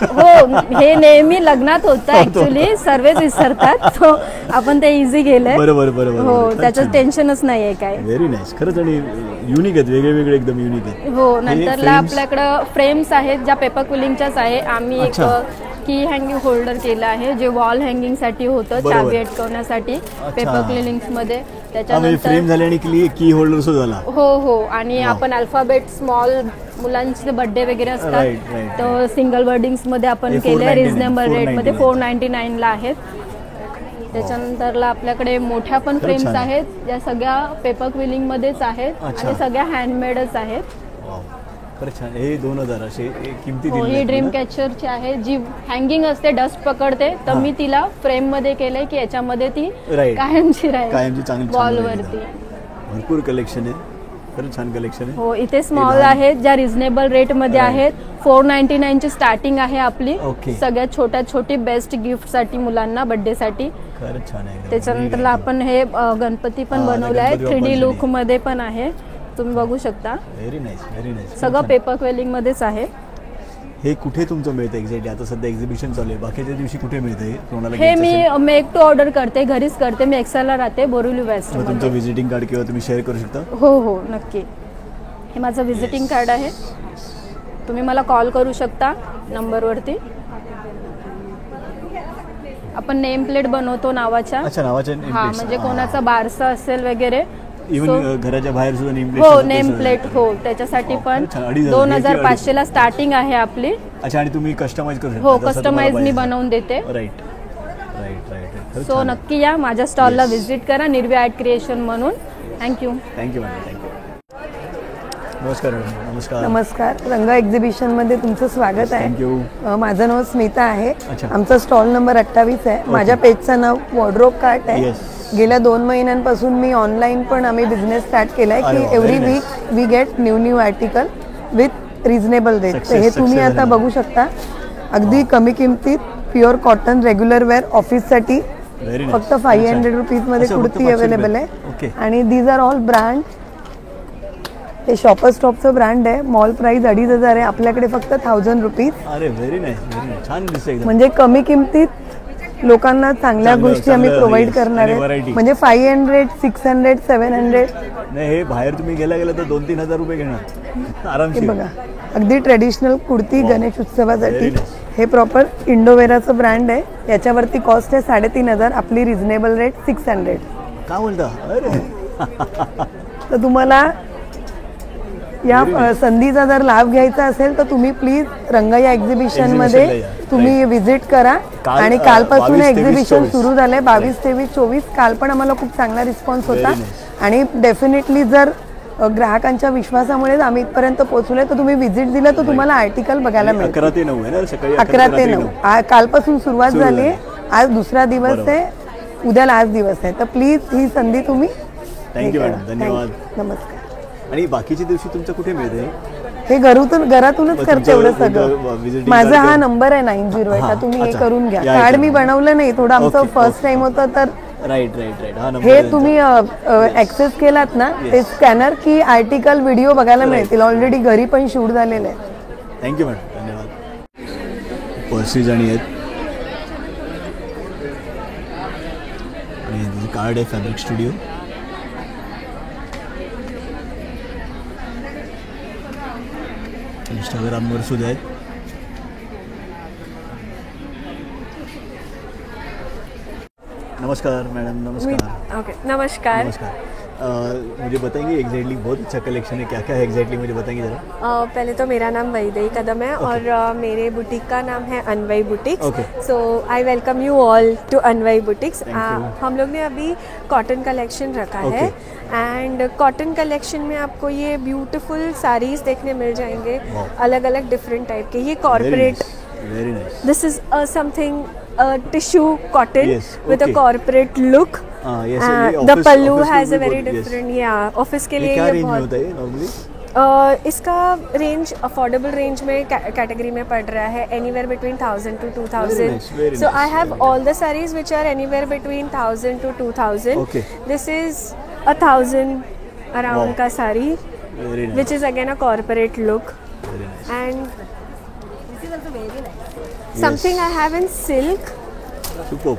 हो, हे नेहमी लग्नात होतं ऍक्च्युली, सर्वच विसरतात, सो आपण ते इझी केलंय. बरोबर. हो, त्याचं टेन्शनच नाहीये काय. Very nice. खरंच आणि युनिक आहेत, वेगळे एकदम युनिक आहेत. हो, नंतरला आपल्याकडं फ्रेम्स आहेत ज्या पेपर क्विलिंगच्याच आहे. आम्ही एक की हँगिंग होल्डर केलं आहे जे वॉल हँगिंग साठी होतं, चाबी अटकवण्यासाठी पेपर क्लिनिंग्स मध्ये. त्याच्यानंतर फ्रेम झाले आणि की होल्डर सुद्धा झाला. हो. आणि आपण अल्फाबेट स्मॉल मुलांचे बर्थडे वगैरे असतात तर सिंगल वर्डिंग्स मध्ये आपण केले, रिझनेबल रेट मध्ये 499 ला आहेत. त्याच्यानंतरला आपल्याकडे मोठ्या पण फ्रेम्स आहेत ज्या सगळ्या पेपर क्विलिंग मध्येच आहेत आणि सगळ्या हँडमेडच आहेत. हे 2,000 असे किमती. ही ड्रीम कॅचरची आहे जी हँगिंग असते, डस्ट पकडते, तर मी तिला फ्रेम मध्ये केलंय की याच्यामध्ये ती कायमची राहील वॉल वरती. भरपूर कलेक्शन आहे, खरंच छान कलेक्शन आहे. हो, इथे स्मॉल आहेत ज्या रिझनेबल रेट मध्ये आहेत. 499 ची स्टार्टिंग आहे आपली. सगळ्यात छोटी बेस्ट गिफ्ट साठी मुलांना बर्थडे साठी. खरंच छान आहे. त्याच्यानंतर आपण हे गणपती पण बनवले आहे, 3D लुक मध्ये पण आहे, तुम्ही बघू शकता. Very nice. सगळं पेपर क्वेलिंग मध्येच आहे. हे कुठे तुमचं मिळतं एक्झॅक्टली? आता सध्या एक्झिबिशन चालू आहे, बाकीच्या दिवशी कुठे मिळतं? हे मी मेक टू ऑर्डर करते, घरीच करते. मी एक्सेलला राहते, बोरिवली वेस्ट. तुमचं व्हिजिटिंग कार्ड किंवा तुम्ही शेअर करू शकता? हो, नक्की. हे माझं व्हिजिटिंग कार्ड आहे, तुम्ही मला कॉल करू शकता नंबरवरती. आपण नेम प्लेट बनवतो नावाच्या. म्हणजे कोणाचा बारसा असेल वगैरे, इव्हन घराच्या बाहेर सुद्धा नेम प्लेट. हो, त्याच्यासाठी पण 2,500 ला स्टार्टिंग आहे आपली. अच्छा, आणि तुम्ही कस्टमाइज करू शकता? हो, कस्टमाइज मी बनवून देते. राईट. सो नक्की या, माझ्या स्टॉलला व्हिजिट करा, निर्वी आर्ट क्रिएशन म्हणून. Thank you madam. नमस्कार. रंग एक्झिबिशन मध्ये तुमचं स्वागत आहे. माझं नाव स्मिता आहे. आमचा स्टॉल नंबर 28 आहे. माझ्या पेजचं नाव वॉर्डरोब कार्ट आहे. गेल्या 2 महिन्यांपासून मी ऑनलाईन पण आम्ही बिझनेस स्टार्ट केलाय की every week we get new article with reasonable rate. हे तुम्ही आता बघू शकता, अगदी कमी किमतीत प्युअर कॉटन रेग्युलर वेअर ऑफिससाठी फक्त 500 रुपीज मध्ये कुर्ती अवेलेबल आहे. आणि दीज आर ऑल ब्रँड. हे शॉपर स्टॉपचं ब्रँड आहे. मॉल प्राइस 2500 आहे, आपल्याकडे फक्त 1000 रुपीज. अरे व्हेरी नाईस, छान दिसतंय. म्हणजे कमी किमतीत लोकांना चांगल्या गोष्टी आम्ही प्रोव्हाइड करणार आहे. म्हणजे 500, 600, 700. नाही, हे बाहेर तुम्ही गेला तर 2-3 हजार रुपये घेणार आरामशीर. बघा, अगदी ट्रेडिशनल कुर्ती गणेश उत्सवासाठी. हे प्रॉपर इंडोवेराचं ब्रँड आहे. याच्यावरती कॉस्ट आहे 3500. आपली रिझनेबल रेट 600. काय बोलता? अरे तर तुम्हाला या संधीचा जर लाभ घ्यायचा असेल तर तुम्ही प्लीज रंगया एक्झिबिशन मध्ये तुम्ही विजिट करा. आणि कालपासून एक्झिबिशन सुरू झालंय 22, 23, 24. काल पण आम्हाला खूप चांगला रिस्पॉन्स होता. आणि डेफिनेटली जर ग्राहकांच्या विश्वासामुळे आम्ही इथपर्यंत पोहोचलोय तर तुम्ही विजिट दिलं तर तुम्हाला आर्टिकल बघायला मिळेल. 11 ते 9 आहे ना, सकाळी 11 ते 9. कालपासून सुरुवात झाली आहे. आज दुसरा दिवस आहे, उद्या लास्ट दिवस आहे. तर प्लीज ही संधी तुम्ही. थँक्यू मॅडम, धन्यवाद. नमस्कार. आणि बाकीच्या दिवशी तुमचं कुठे मिळते? हे घरातूनच करते एवढं सगळं. माझा हा नंबर आहे 90. तुम्ही हे करून घ्या. कार्ड मी बनवलं नाही, थोडं आमचं फर्स्ट टाइम होतं तर. राईट. हे तुम्ही ऍक्सेस केलात ना, ते स्कॅनर की आर्टिकल व्हिडिओ बघायला मिळतील. ऑलरेडी घरी पण शूट झालेलं आहे. थँक्यू मॅडम, धन्यवाद. पर्सेस आणि आहेत आणि कार्ड आहे फॅब्रिक स्टुडिओ. इंस्टाग्रामवर सुद्धा आहेत. नमस्कार मैडम. नमस्कार. ओके, नमस्कार. मुझे बताएंगे एग्जैक्टली, बहुत अच्छा कलेक्शन है, क्या क्या है एग्जैक्टली, मुझे बताएंगे जरा. पहले तो मेरा नाम वैदेही कदम है और मेरे बुटीक का नाम है Anvai boutiques. So I welcome you all to Anvai boutiques. हम लोग ने अभी कॉटन कलेक्शन रखा है एंड कॉटन कलेक्शन में आपको ये ब्यूटीफुल साड़ीज देखने मिल जाएंगे, अलग अलग डिफरेंट टाइप के. ये corporate, this is something tissue cotton with a corporate look. The pallu has a very different. Office के लिए ये बहुत नॉर्मली. इसका रेंज अफोर्डेबल रेंज में कैटेगरी में पड़ रहा है, anywhere between 1000 to 2000. So I have all the saris which are anywhere between 1000 to 2000. This is 1000 around का sari which is again a corporate look. And this is also very nice. Something I have in silk. Superb.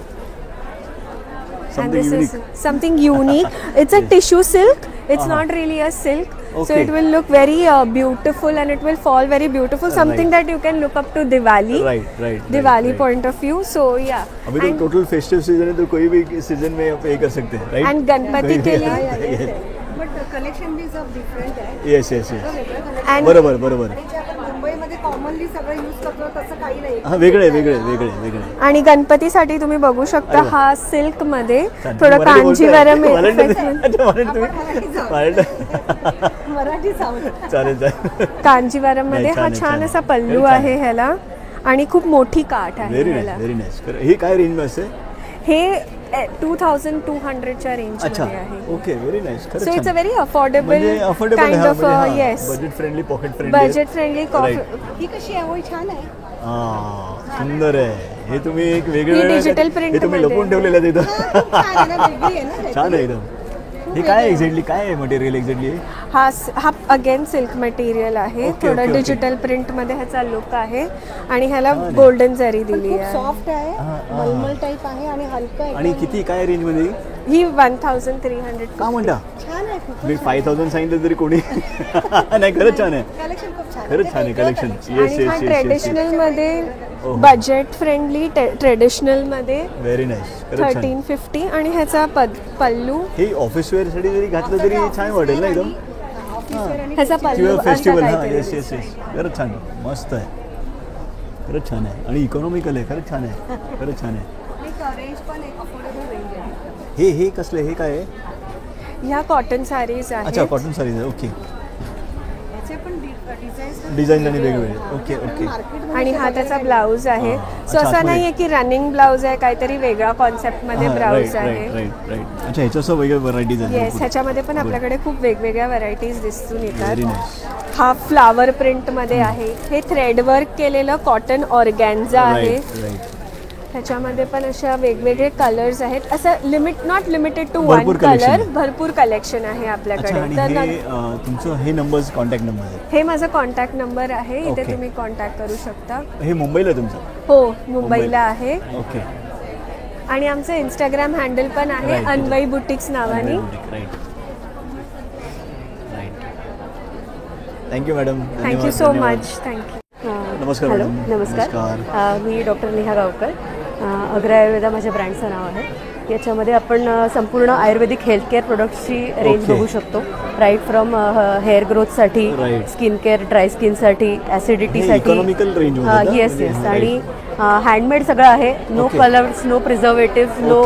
And this is something unique. It's a tissue silk. It's not really a silk. So it will look very beautiful and it will fall very beautiful. Something that you can look up to Diwali. Right. Diwali point of view. So yeah. अभी तो टोटल फेस्टिव सीजन है, तो कोई भी सीजन में आप ये कर सकते हैं, राइट? And गणपति के लिए. But the collection is of different है. Yes. And बरोबर. मुंबईमध्ये कॉमनली सगळं यूज करतो तसं काही नाही. हां, वेगळे. आणि गणपतीसाठी तुम्ही बघू शकता हा सिल्क मध्ये थोडं कांजीवरम मराठी चालेल. कांजीवरम मध्ये हा छान असा पल्लू आहे ह्याला आणि खूप मोठी काठ आहे. Very nice. हे काय रेंज मध्ये असेल? हे 2200च्या रेंज मध्ये आहे. Okay, very nice. So it's a very affordable kind of. Yes, budget friendly, pocket friendly. Budget friendly. ही कशी आहे? होय, छान आहे. सुंदर आहे. हे तुम्ही एक वेगळं डिजिटल प्रिंट हे तुम्ही लपवून ठेवलेलं आहे तिथं. छान आहे एकदम. हे काय एक्झॅक्टली काय आहे मटेरियल एक्झॅक्टली? हा अगेन सिल्क मटेरियल आहे. थोडं डिजिटल प्रिंट मध्ये ह्याचा लुक आहे आणि ह्याला गोल्डन जरी दिली आहे. सॉफ्ट आहे, मलमल टाइप आहे आणि हलकं आहे. आणि किती काय रेंज मध्ये? ही 1300. का म्हणता? छान आहे. मी 5000 सांगितलं तरी कोणी नाही. खरंच छान आहे. कलेक्शन खूप छान. खरंच छान आहे कलेक्शन. येस. ट्रेडिशनल मध्ये बजेट फ्रेंडली ट्रेडिशनल मध्ये व्हेरी नाईस. 1350 आणि ह्याचा पल्लू. हे ऑफिस वेअर साठी जरी घातलं तरी छान वाटेल ना एकदम. ह्याचा पल्लू फेस्टिवल. येस. खरंच छान, मस्त आहे. खरंच छान आहे आणि इकॉनॉमिकल आहे. खरंच छान आहे. रेंज पण एक अफोर्डेबल रेंज आहे. हे कसले? हे काय आहे? ह्या कॉटन साडीज आहेत. अच्छा, कॉटन साडीज आहे. ओके. डिझाईन आणि वेगवेगळे. ओके. आणि हा त्याचा ब्लाऊज आहे. सो असं नाहीये की रनिंग ब्लाऊज आहे, काहीतरी वेगळा कॉन्सेप्ट मध्ये ब्लाऊज आहे. राईट. अच्छा, ह्याच्या वेगळ्या व्हरायटीज आहेत. येस, ह्याच्यामध्ये पण आपल्याकडे खूप वेगवेगळ्या व्हरायटीज दिसून येतात. हा फ्लावर प्रिंट मध्ये आहे. हे थ्रेड वर्क केलेलं कॉटन ऑर्गॅन्झा आहे. त्याच्यामध्ये पण अशा वेगवेगळे कलर्स आहेत. असं not limited to one colour, भरपूर कलेक्शन आहे आपल्याकडे. तर तुमचं हे नंबर्स कॉन्टॅक्ट नंबर आहे? हे माझा कॉन्टॅक्ट नंबर आहे, इथे तुम्ही कॉन्टॅक्ट करू शकता. हे मुंबईला तुमचं? हो, मुंबईला आहे. ओके. आणि आमचं इंस्टाग्राम हँडल पण आहे अन्वय बुटिक्स नावाने. Thank you madam. Thank you so much. Thank you. नमस्कार. हॅलो, नमस्कार. मी डॉक्टर नेहा गावकर. अग्रा आयुर्वेदा माझ्या ब्रँडचं नाव आहे. याच्यामध्ये आपण संपूर्ण आयुर्वेदिक हेल्थकेअर प्रोडक्ट्सची रेंज बघू शकतो. राईट फ्रॉम हेअर ग्रोथसाठी, स्किन केअर, ड्राय स्किनसाठी, ॲसिडिटीसाठी. Yes yes. आणि हँडमेड सगळं आहे. No colours, no preservative, no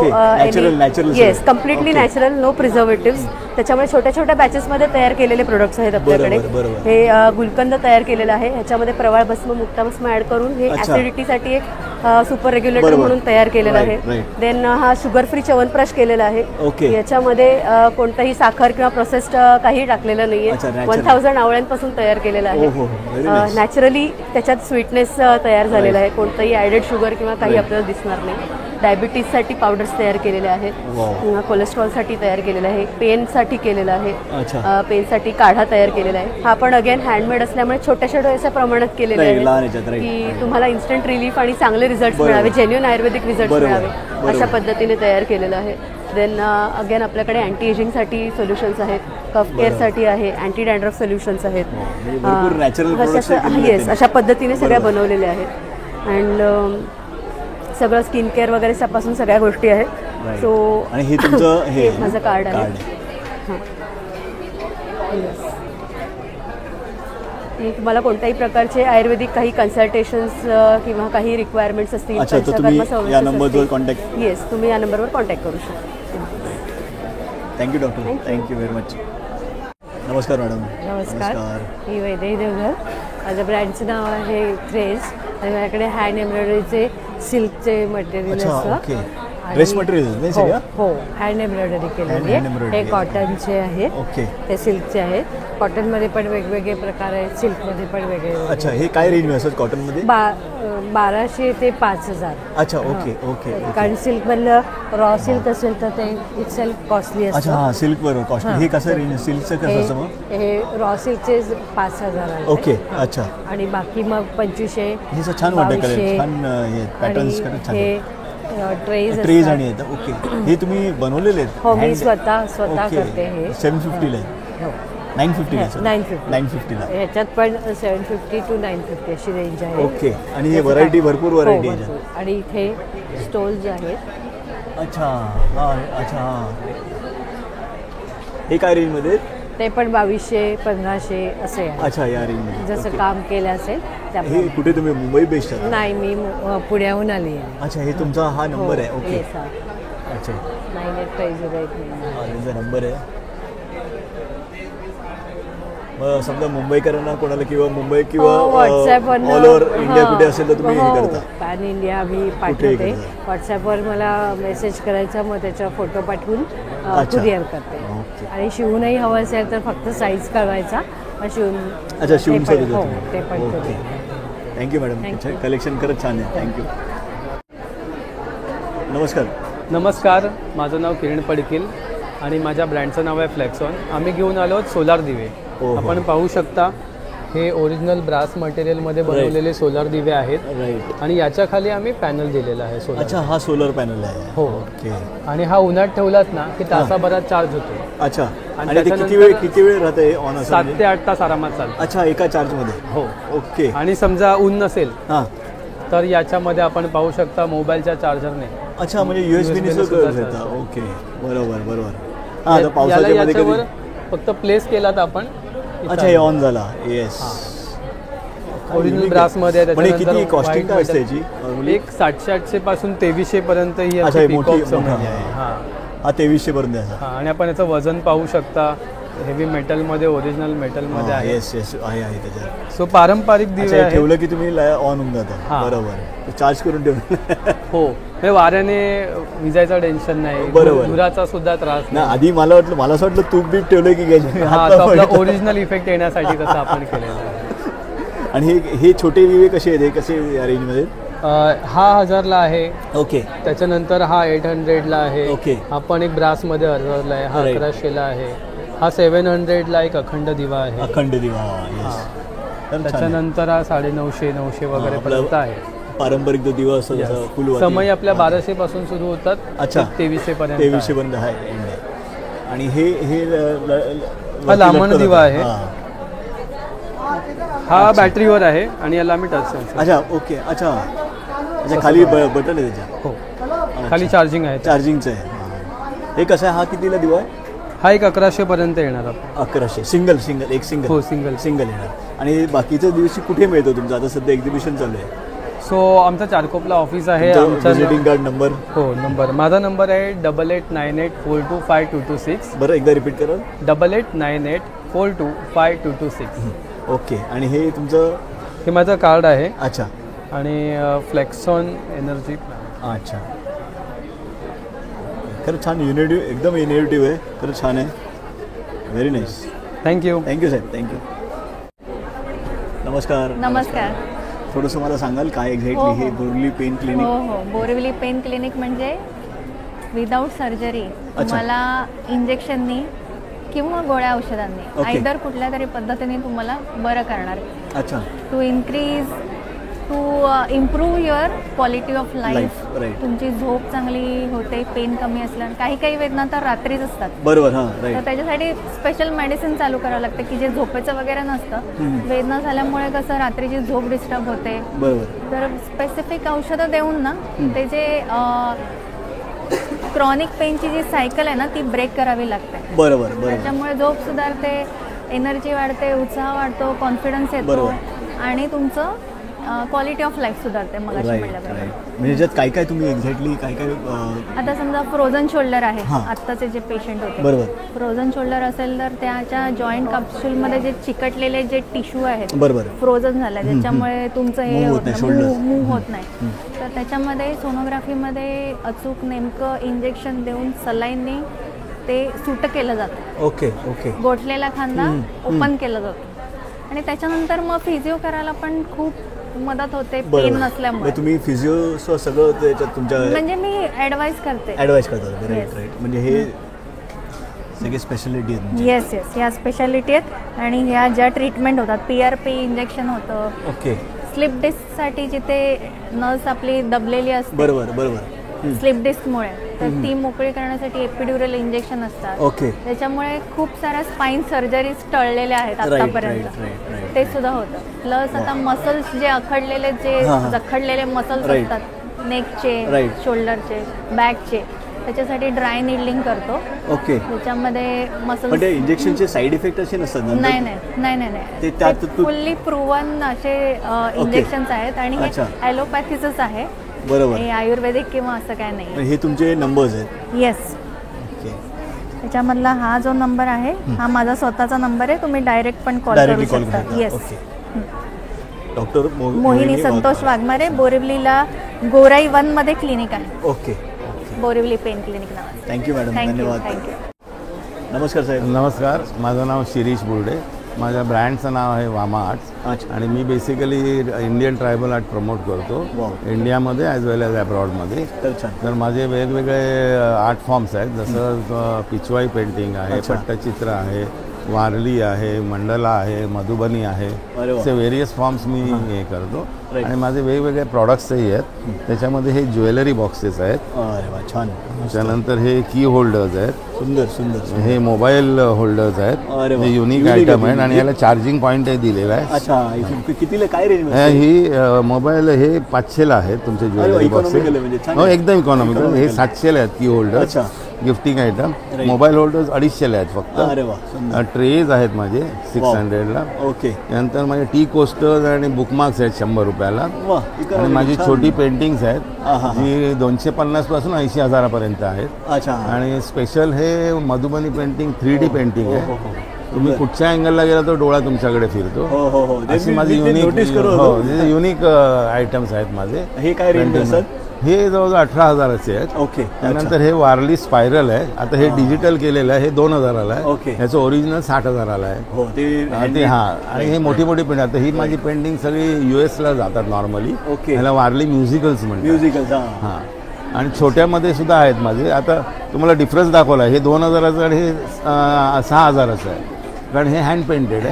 yes, completely natural, no preservative. त्याच्यामुळे छोट्या छोट्या बॅचेसमध्ये तयार केलेले प्रोडक्ट्स आहेत आपल्याकडे. हे गुलकंद तयार केलेलं आहे. ह्याच्यामध्ये प्रवाळ भस्म, मुक्ताभस्म ॲड करून हे ॲसिडिटीसाठी एक सुपर रेग्युलेटर म्हणून तयार केलेलं आहे. देन हा शुगर फ्री च्यवनप्राश केलेला आहे. याच्यामध्ये कोणताही साखर किंवा प्रोसेस्ड काही टाकलेलं नाहीये. 1000 आवळ्यांपासून तयार केलेलं आहे. नॅचरली त्याच्यात स्वीटनेस तयार झालेला आहे. कोणताही ॲडेड शुगर किंवा काही आपल्याला दिसणार नाही. डायबिटीजसाठी पावडर्स तयार केलेले आहेत. कोलेस्ट्रॉलसाठी तयार केलेलं आहे. पेनसाठी केलेलं आहे. पेनसाठी काढा तयार केलेला आहे. हा पण अगेन हँडमेड असल्यामुळे छोट्या छोट्या प्रमाणात केलेले आहे की तुम्हाला इन्स्टंट रिलीफ आणि चांगले रिझल्ट मिळावे, जेन्युइन आयुर्वेदिक रिझल्ट मिळावे, अशा पद्धतीने तयार केलेलं आहे. देन अगेन आपल्याकडे अँटी एजिंगसाठी सोल्युशन्स आहेत. कफ केअरसाठी आहे. अँटी डॅन्ड्रफ सोल्युशन्स आहेत. येस, अशा पद्धतीने सगळ्या बनवलेल्या आहेत. अँड सगळं स्किन केअर वगैरे पासून सगळ्या गोष्टी आहेत. सो हे तुमचं हे माझं कार्ड आहे. तुम्हाला कोणत्याही प्रकारचे आयुर्वेदिक काही कन्सल्टेशन्स किंवा काही रिक्वायरमेंट्स असतील, येस, तुम्ही या नंबरवर कॉन्टॅक्ट करू शकता. Thank you doctor. Thank you very much. नमस्कार मॅडम. नमस्कार. मी वैदेही देवघर. माझ्या ब्रँडचं नाव आहे क्रेज. आणि माझ्याकडे हँड एम्ब्रॉयडरीचे सिल्कचे मटेरियल असतं. ड्रेस मटेरियल हो, हँड एम्ब्रॉयडरी केलेली आहे. हे कॉटनचे आहेत, हे सिल्कचे आहेत. कॉटनमध्ये पण वेगवेगळे प्रकार आहेत, सिल्कमध्ये पण वेगवेगळे. अच्छा, हे काय रेंज असतात कॉटनमध्ये? 1200 ते 5000. अच्छा, ओके ओके. कारण सिल्कमधलं रॉ सिल्क असेल तर ते इटसेल्फ कॉस्टली असतं. अच्छा, सिल्क बरोबर कॉस्टली. हे कसं रेंज सिल्कचं कसं असतं मग? हे रॉ सिल्कचे 5000 आहे. ओके. अच्छा. आणि बाकी मग 2500. हे छान वाटतं, छान हे पॅटर्न्स छान. ट्रेज आणि येतं. ओके. हे तुम्ही बनवलेले आहेत? हो, मी स्वतः करते. हे 750 ला आहे. 950 ला. ह्याच्यात पण 750 to 950 अशी रेंज आहे. ओके. आणि हे व्हरायटी, भरपूर व्हरायटी आहे. आणि इथे स्टोल्स आहेत. अच्छा. अच्छा. हे काय रेंज मध्ये? ते पण 2200, 1500 असे आहे. अच्छा, या रेंज जसं काम केलं असेल. हे कुठे तुम्ही मुंबई बेस्ड आहात? नाही, मी पुण्याहून आली आहे. अच्छा, हे तुमचा हा नंबर आहे? ओके. अच्छा, 9850 नंबर आहे. मग समजा मुंबईकरांना कोणाला किंवा मुंबई किंवा व्हॉट्सॲपवर ऑल ओव्हर इंडिया कुठे असेल तर तुम्ही हे करता? पॅन इंडिया मी पाठवते. व्हॉट्सॲपवर मला मेसेज करायचा, मग त्याचा फोटो पाठवून कुरिअर करते. आणि शिवूनही हवं असेल तर फक्त साईज कळवायचा, शिवून. अच्छा, शिवून ते पण. Thank you madam. कलेक्शन खरंच छान आहे. थँक्यू. नमस्कार. नमस्कार. माझं नाव किरण पडकील आणि माझ्या ब्रँडचं नाव आहे फ्लेक्सॉन. आम्ही घेऊन आलो सोलार दिवे. आपण पाहू शकता, हे ओरिजिनल ब्रास मटेरियलमध्ये बनवलेले सोलार दिवे आहेत. आणि याच्या खाली आम्ही पॅनल दिलेला आहे सोलार. अच्छा, हा सोलर पॅनल आहे. हो. ओके. आणि हा उन्हात ठेवलात ना की तासाभरात चार्ज होतो. अच्छा. आणि किती वेळ राहते ऑन? 7 ते 8 तास आरामात चालतं. अच्छा, एका चार्ज मध्ये? हो. ओके. आणि समजा ऊन नसेल तर याच्यामध्ये आपण पाहू शकता मोबाईलच्या चार्जरने. अच्छा, म्हणजे USB ने सुद्धा. ओके, बरोबर. याच्यावर फक्त प्लेस केलात आपण. अच्छा, हे ऑन झाला. येस. ओरिजिनल ब्रास मध्ये. किती कॉस्टिंग काय असते याची? एक 700-800 पासून 2300 पर्यंत ही आहे. हा, 2300 पर्यंत आहे. आणि आपण याचं वजन पाहू शकता. हेवी मेटल मध्ये, ओरिजिनल मेटल मध्ये आहे. येस आहे त्याच्यात. सो पारंपरिक दिवे ठेवलं की तुम्ही ऑन होऊन जातं. बरोबर. चार्ज करून ठेवलं. हो, हे वाऱ्याने विजायचं टेन्शन नाही. बरोबर. धुराचा सुद्धा त्रास नाही. आधी मला असं वाटलं तूप बीप ठेवलं की ओरिजिनल इफेक्ट येण्यासाठी तसं आपण केलेलं आहे. आणि हे छोटे दिवे कसे आहेत, हे कसे या रेंजमध्ये? हा 1000ला आहे. ओके. त्याच्यानंतर हा 800ला आहे. ओके. हा पण एक ब्रासमध्ये 1000ला आहे. हा 1100ला आहे. हा 700ला एक अखंड दिवा आहे. अखंड दिवा. त्याच्यानंतर हा 950 वगैरे पर्यंत आहे. पारंपरिक जो दिवा असतो फुल समय आपल्या 1200 पासून सुरू होतात. अच्छा. 2300 पर्यंत. 2300 पर्यंत आहे. आणि हे हा लांबण दिवा आहे. हा बॅटरीवर आहे आणि याला आम्ही टच सेन्सर. अच्छा. ओके. अच्छा. खाली बटन आहे त्याच्या. हो. खाली चार्जिंग आहे. चार्जिंगचं आहे. हे कसं आहे? हा कितीला दिवा आहे? हा एक 1100 पर्यंत येणार. 1100. सिंगल एक सिंगल. हो, सिंगल येणार. आणि बाकीच्या दिवशी कुठे मिळतो तुमचं? आता सध्या एक्झिबिशन चालू आहे. सो आमचा चारकोपला ऑफिस आहे. आमचा विजिटिंग कार्ड नंबर? हो, नंबर माझा नंबर आहे 8898425226. बरं, एकदा रिपीट करा. 8898425226. ओके. आणि हे तुमचं? हे माझं कार्ड आहे. अच्छा. आणि फ्लेक्सॉन एनर्जी. अच्छा. खरं छान, एकदम इनोव्हेटिव्ह आहे. खरं छान आहे. Very nice. थँक्यू साहेब. थँक्यू. नमस्कार. थोडंसं मला सांगाल काय एक्झॅक्टली हे बोरिवली पेन क्लिनिक? हो, बोरिवली पेन क्लिनिक म्हणजे विदाऊट सर्जरी तुम्हाला इंजेक्शननी किंवा गोळ्या औषधांनी आयदर कुठल्या तरी पद्धतीने तुम्हाला बरं करणार. अच्छा. To improve your quality of life. तुमची झोप चांगली होते, पेन कमी असल्याने काही वेदना तर रात्रीच असतात. बरोबर. तर त्याच्यासाठी स्पेशल मेडिसिन चालू करावं लागतं की जे झोपेचं वगैरे नसतं. वेदना झाल्यामुळे कसं रात्रीची झोप डिस्टर्ब होते. तर स्पेसिफिक औषधं देऊन ना ते जे क्रॉनिक पेनची जी सायकल आहे ना ती ब्रेक करावी लागते. बरोबर. त्याच्यामुळे झोप सुधारते, एनर्जी वाढते, उत्साह वाढतो, कॉन्फिडन्स येतो आणि तुमचं क्वालिटी ऑफ लाईफ सुधारते. मग म्हणजे काय काय तुम्ही एक्झॅक्टली काय आता समजा फ्रोझन शोल्डर आहे, आत्ताचे जे पेशंट होते, फ्रोझन शोल्डर असेल तर त्याच्या जॉईंट कॅप्सूलमध्ये जे चिकटलेले जे टिश्यू आहेत फ्रोझन झाले ज्याच्यामुळे तुमचं हे मूव्ह होत नाही, तर त्याच्यामध्ये सोनोग्राफीमध्ये अचूक नेमकं इंजेक्शन देऊन सलाईननी ते सुट केलं जातं. ओके. गोठलेला खांदा ओपन केला जातो आणि त्याच्यानंतर मग फिजिओ करायला पण खूप मदत होते पेन नसल्यामुळे. तुम्ही फिजिओ सगळं त्याच्यात तुमच्या म्हणजे मी ॲडवाइस करता. राईट. म्हणजे हे सगळे स्पेशालिटी आहेत. येस, ह्या स्पेशालिटी आहेत आणि ह्या ज्या ट्रीटमेंट होतात, PRP इंजेक्शन होतं. ओके. स्लिप डिस्कसाठी जिथे नस आपली दबलेली असते, बरोबर, स्लिप डिस्कमुळे, तर ती मोकळी करण्यासाठी एपिड्युरल इंजेक्शन असतात. ओके. त्याच्यामुळे खूप साऱ्या स्पाईन सर्जरीज टळलेल्या आहेत आतापर्यंत, ते सुद्धा होतं. प्लस आता मसल्स जे अखडलेले, जे जखडलेले मसल्स असतात नेकचे, शोल्डरचे, बॅकचे, त्याच्यासाठी ड्राय निडलिंग करतो. ओके. त्याच्यामध्ये मसल्स. इंजेक्शनचे साईड इफेक्ट असे नसतात? नाही, ते फुल्ली प्रूव्हन असे इंजेक्शन्स आहेत आणि हे ॲलोपॅथीचंच आहे. बरोबर. हे आयुर्वेदिक किंवा असं काय नाही. हे तुमचे नंबर्स आहेत? येस. त्याच्यामधला हा जो नंबर आहे हा माझा स्वतःचा नंबर आहे, तुम्ही डायरेक्ट पण कॉल करू शकता. येस. डॉक्टर मोहिनी संतोष वाघमारे, बोरिवलीला गोराई 1 मध्ये क्लिनिक आहे. ओके. बोरिवली पेन क्लिनिक नाव. Thank you madam. धन्यवाद. नमस्कार साहेब. नमस्कार. माझं नाव शिरीष बुर्डे. माझ्या ब्रँडचं नाव आहे वामा आर्ट्स आणि मी basically Indian tribal art promote करतो इंडियामध्ये ॲज वेल ॲज अब्रॉडमध्ये. तर माझे वेगवेगळे आर्ट फॉर्म्स आहेत, जसं पिचवाई पेंटिंग आहे, पट्टचित्र आहे, वारली आहे, मंडला आहे, मधुबनी आहे, असे व्हेरियस फॉर्म्स मी हे करतो. आणि माझे वेगवेगळे प्रॉडक्ट्सही आहेत. त्याच्यामध्ये हे ज्वेलरी बॉक्सेस आहेत. छान. त्यानंतर हे की होल्डर्स आहेत. सुंदर. हे मोबाईल होल्डर्स आहेत. हे युनिक आयटम आहेत आणि याला चार्जिंग पॉईंटही दिलेला आहे. कितीला काय रेंज? ही मोबाईल हे 500ला आहेत तुमचे ज्वेलरी बॉक्सेस. हो, एकदम इकॉनॉमिकल. हे 700ला आहेत की holders, gifting item. Mobile holders 250ला आहेत फक्त. ट्रेज आहेत माझे 600ला. ओके. त्यानंतर माझे टी कोस्टर्स आणि बुकमार्क्स आहेत 100 रुपयाला. आणि माझी छोटी पेंटिंग्स आहेत जी 250 पासून 80,000पर्यंत आहेत. आणि स्पेशल हे मधुबनी पेंटिंग 3D पेंटिंग आहे. तुम्ही कुठच्या अँगलला गेला तो डोळा तुमच्याकडे फिरतो. हो हो हो, अशी माझी युनिक आयटम्स आहेत माझे. हे काय रेंज असतात? हे जवळजवळ 18,000चे आहेत. ओके. त्यानंतर हे वारली स्पायरल आहे, आता हे डिजिटल केलेलं आहे, हे 2,000ला आहे. ओके. ह्याचं ओरिजिनल 60,000ला आहे. हो ते हा. आणि हे मोठी मोठी पेंटिंग, आता ही माझी पेंटिंग सगळी US ला जातात नॉर्मली. ओके. ह्याला वारली म्युझिकल्स म्हणतात. म्युझिकल्स. हां. आणि छोट्यामध्ये सुद्धा आहेत माझे. आता तुम्हाला डिफरन्स दाखवला, हे 2,000चं आणि हे 6,000चं आहे, कारण हे हँड पेंटेड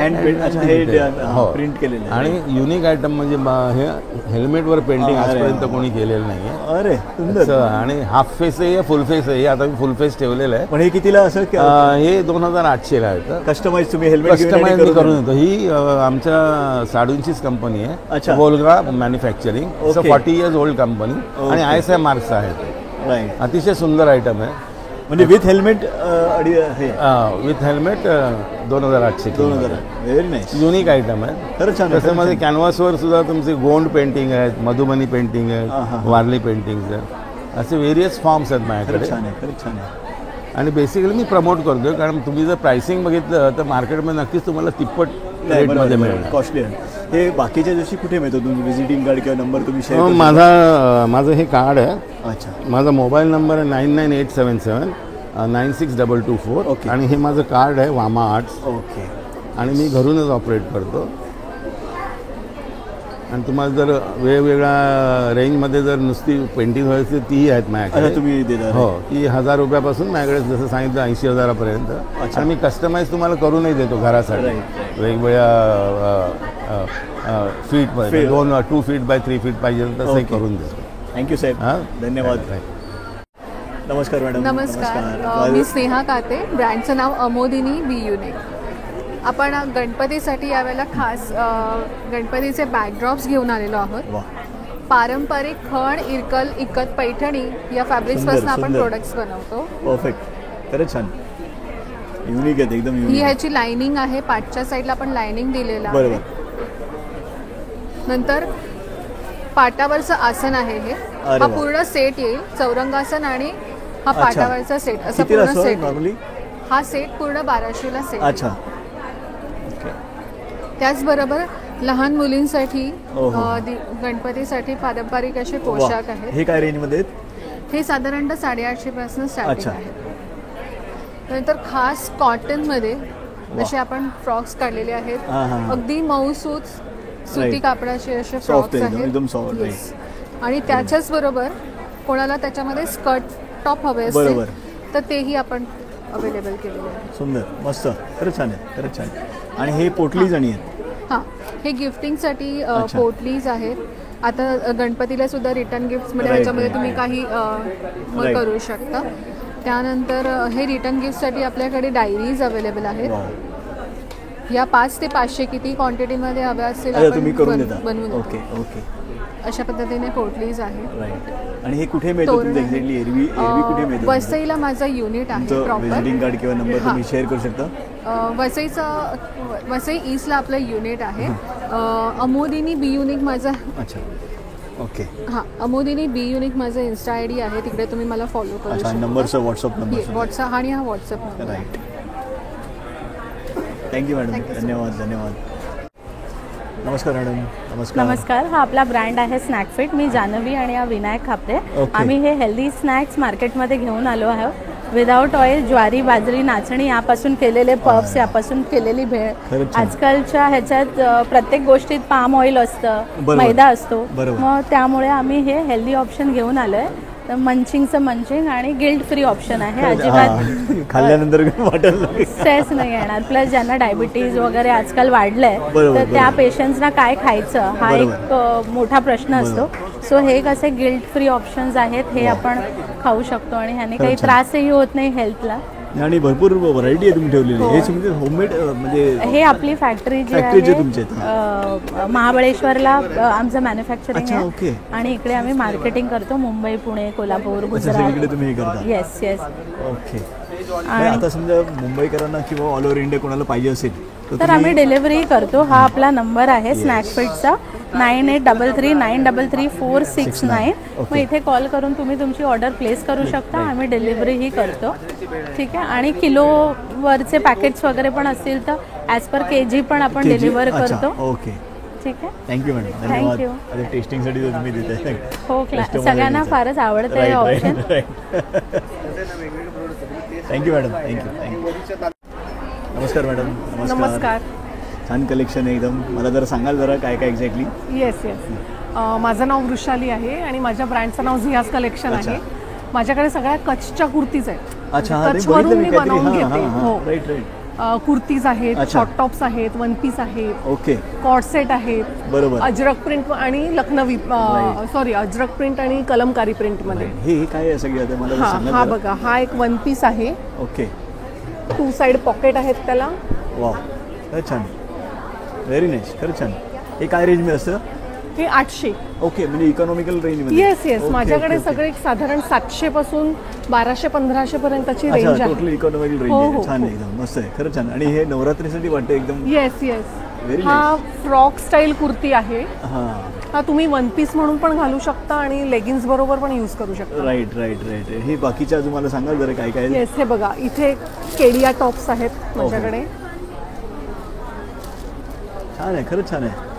हो प्रिंट केलेलं. आणि युनिक आयटम म्हणजे हे हेल्मेटवर पेंटिंग आजपर्यंत कोणी केलेलं नाही आहे. अरे सुंदर. आणि हाफ फेस आहे, फुल फेस आहे. आता मी फुल फेस ठेवलेलं आहे. पण हे कितीला असेल? हे 2,800ला आहे. कस्टमाइज तुम्ही हेल्मेट कस्टमाइज करून देतो. ही आमच्या साडूंचीच कंपनी आहे, Volga manufacturing. 40 years old company आणि ISI मार्क्स आहेत. अतिशय सुंदर आयटम आहे. म्हणजे with helmet with helmet 2,800. Very nice. Unique item आहे. खरंच छान. त्याच्यामध्ये कॅनव्हासवर सुद्धा तुमचे गोंड पेंटिंग आहेत, मधुबनी पेंटिंग आहेत, वारली पेंटिंग आहेत, असे व्हेरियस फॉर्म्स आहेत माझ्याकडे. खरंच छान आहे. आणि बेसिकली मी प्रमोट करतोय, कारण तुम्ही जर प्राइसिंग बघितलं तर मार्केटमध्ये नक्कीच तुम्हाला तिप्पट रेटमध्ये मिळेल. कॉस्टली आहे. हे बाकीच्या दिवशी कुठे मिळतो? तुम्ही व्हिजिटिंग कार्ड किंवा नंबर तुम्ही शेअर? माझं हे कार्ड आहे. अच्छा. माझा मोबाईल नंबर आहे 99877 962224. ओके. आणि हे माझं कार्ड आहे वामा आर्ट्स. ओके. आणि मी घरूनच ऑपरेट करतो. आणि तुम्हाला जर वेगवेगळ्या रेंजमध्ये जर नुसती पेंटिंग व्हायची तीही आहेत माझ्याकडे. तुम्ही देता? हो, ती 1,000 रुपयापासून माझ्याकडे, जसं सांगितलं 80,000पर्यंत. आणि मी कस्टमाइज तुम्हाला करूनही देतो घरासाठी, वेगवेगळ्या फीटमध्ये 2 फीट बाय 3 फीट पाहिजे तसंही करून देतो. थँक्यू साहेब. धन्यवाद. नमस्कार मॅडम. नमस्कार. मी स्नेहा काते. ब्रँडचं नाव अमोदिनी बी युनिक. आपण गणपतीसाठी यावेळेला खास गणपतीचे बॅकड्रॉप्स घेऊन आलेलो आहोत. पारंपरिक खण, इरकल, इकत, पैठणी या फॅब्रिक्सपासून आपण प्रोडक्ट्स बनवतो. परफेक्ट. खरंच छान. युनिक आहे एकदम. ही ह्याची लाइनिंग आहे, पाठच्या साईडला आपण लाइनिंग दिलेलं आहे. नंतर पाटावरचं आसन आहे हे. हा पूर्ण सेट येईल, चौरंगासन आणि हा पाटावरचा सेट, असं पूर्ण सेट. हा सेट पूर्ण 1200ला सेट. अच्छा. त्याचबरोबर लहान मुलींसाठी गणपतीसाठी पारंपरिक असे पोशाख आहेत. हे काय रेंजमध्ये? हे साधारणतः 850 पासून स्टार्टिंग आहे. नंतर खास कॉटन मध्ये असे आपण फ्रॉक्स काढलेले आहेत. अगदी मऊसूत सुती कापडाचे असे फ्रॉक्स आहेत. आणि त्याच्याच बरोबर कोणाला त्याच्यामध्ये स्कर्ट टॉप हवे असतील तर तेही आपण अवेलेबल केलेले आहे. सुंदर, मस्त. खरंच छान आहे, खरंच छान. आणि हे पोटलीज आणि आहेत. हां, हे गिफ्टिंगसाठी पोटलीज आहेत. आता गणपतीला सुद्धा रिटर्न गिफ्ट्समध्ये ह्याच्यामध्ये तुम्ही काही करू शकता. त्यानंतर हे रिटर्न गिफ्टसाठी आपल्याकडे डायरीज अवेलेबल आहेत. या 5 ते 500 किती क्वांटिटीमध्ये हव्या असतील आपण बनवून. Okay okay. अशा पद्धतीने पोटलीज आहे. आणि हे कुठे मिळतं तुमच्या एक्झॅक्टली? एरवी कुठे मिळतं? वसईला माझं युनिट आहे प्रॉपर. व्हिजिटिंग कार्ड किंवा नंबर तुम्ही शेअर करू शकता? वसई ईस्टला आपलं युनिट आहे. अमोदिनी बी युनिक माझं. अच्छा. ओके. हां, अमोदिनी बी युनिक माझं इन्स्टा ID आहे. तिकडे तुम्ही मला फॉलो करू शकता. नंबरचा व्हॉट्सअप नंबर? व्हॉट्सअप आणि हा WhatsApp number. Right. Thank you madam. धन्यवाद. धन्यवाद. नमस्कार मॅडम. नमस्कार. नमस्कार. हा आपला ब्रँड आहे स्नॅक फिट. मी जानवी आणि विनायक खापरे. आम्ही हे हेल्दी स्नॅक्स मार्केटमध्ये घेऊन आलो आहोत. विदाउट ऑइल, ज्वारी, बाजरी, नाचणी यापासून केलेले पफ्स, यापासून केलेली भेळ. आजकालच्या ह्याच्यात प्रत्येक गोष्टीत पाम ऑइल असतं, मैदा असतो. मग त्यामुळे आम्ही हे हेल्दी ऑप्शन घेऊन आलोय. तर मंचिंगचं मंचिंग आणि गिल्ट फ्री ऑप्शन आहे. अजिबात खाल्ल्यानंतर स्ट्रेस नाही येणार. प्लस ज्यांना डायबिटीज वगैरे आजकाल वाढलंय तर त्या पेशंट्सना काय खायचं हा एक मोठा प्रश्न असतो. सो हे कसे गिल्ट फ्री ऑप्शन्स आहेत, हे आपण खाऊ शकतो आणि ह्याने काही त्रासही होत नाही हेल्थला. आणि भरपूर व्हरायटी आहे तुम्ही ठेवलेली. हे होममेड म्हणजे हे आपली फॅक्टरी जी आहे महाबळेश्वरला आमचं मॅन्युफॅक्चरिंग आहे. आणि इकडे आम्ही मार्केटिंग करतो. Mumbai, Pune, Kolhapur, Gujarat. Yes yes. Okay. आता समजा मुंबईकरांना किंवा ऑल ओव्हर इंडिया कोणाला पाहिजे असेल तर आम्ही डिलिव्हरी करतो. हा आपला नंबर आहे स्नॅक फिटचा 9833933469. मग इथे कॉल करून तुम्ही तुमची ऑर्डर प्लेस करू शकता. आम्ही डिलिव्हरीही करतो. ठीक आहे. आणि किलो वरचे पॅकेट्स वगैरे पण असतील तर ॲज पर केजी पण आपण डिलिव्हर करतो. ओके, ठीक आहे. थँक्यू मॅडम, धन्यवाद. आता टेस्टिंगसाठी तुम्ही देताय. हो, सगळ्यांना फारच आवडतं हे ऑप्शन. Thank you madam, thank you. नमस्कार मॅडम. नमस्कार. छान कलेक्शन आहे एकदम. मला जरा सांगाल जरा काय काय एक्झॅक्टली? येस येस, माझं नाव वृषाली आहे आणि माझ्या ब्रँडचं नाव झियाज कलेक्शन आहे. माझ्याकडे सगळ्या कच्छच्या कुर्तीज आहेत. अच्छा, कच्छवरून मी बनवून घेते. हो, राईट राईट. कुर्तीज आहेत, शॉर्ट टॉप्स आहेत, वन पीस आहेत, ओके, कॉर्ड सेट आहेत, बरोबर, अजरक प्रिंट आणि लखनवी सॉरी अजरक प्रिंट आणि कलमकारी प्रिंट मध्ये. हे काय आहे सगळं मला सांगा. हा बघा, हा एक वन पीस आहे. ओके, 2 साइड पॉकेट आहेत त्याला. वाव, खरंच छान, व्हेरी नाईस, खरंच छान. हे काय रेंज मध्ये असतं? हे 800. ओके, म्हणजे इकॉनॉमिकल रेंज मध्ये. येस येस, माझ्याकडे सगळे साधारण 700 पासून 1200-1500 पर्यंतची रेंज आहे. टोटल इकॉनॉमिकल रेंज आहे. छान आहे, एकदम मस्त आहे, खरंच छान. आणि हे नवरात्रीसाठी वाटतं एकदम. येस येस, हा फ्रॉक स्टाईल कुर्ती आहे. हा तुम्ही वन पीस म्हणून पण घालू शकता आणि लेगिन्स बरोबर पण यूज करू शकता. Right right right. हे बाकीच्या अजून मला सांगा जरा काय काय. येस, हे बघा, इथे केडिया टॉप्स आहेत माझ्याकडे. छान आहे, खरंच छान आहे.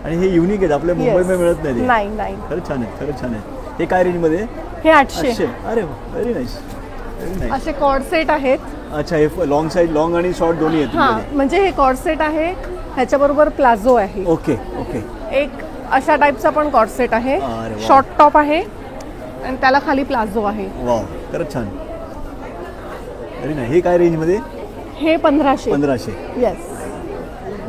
आणि हे युनिक आहेत, आपल्या मुंबईमध्ये मिळत नाही. नाही, खरंच छान आहे, खरंच छान आहे. हे काय रेंज मध्ये? हे 800. अरे व्हेरी नाईस, व्हेरी नाईस. असे कॉर्ड सेट आहेत. अच्छा, हे लॉंग साईड, लॉंग आणि शॉर्ट दोन्ही आहेत. हां, म्हणजे हे कॉर्ड सेट आहे, ह्याच्याबरोबर प्लाझो आहे. Okay okay. एक अशा टाईपचा पण कॉर्ड सेट आहे, शॉर्ट टॉप आहे आणि त्याला खाली प्लाझो आहे. वाव, खरंच छान, व्हेरी नाईस. हे काय रेंज मध्ये? हे 1500. 1500. येस,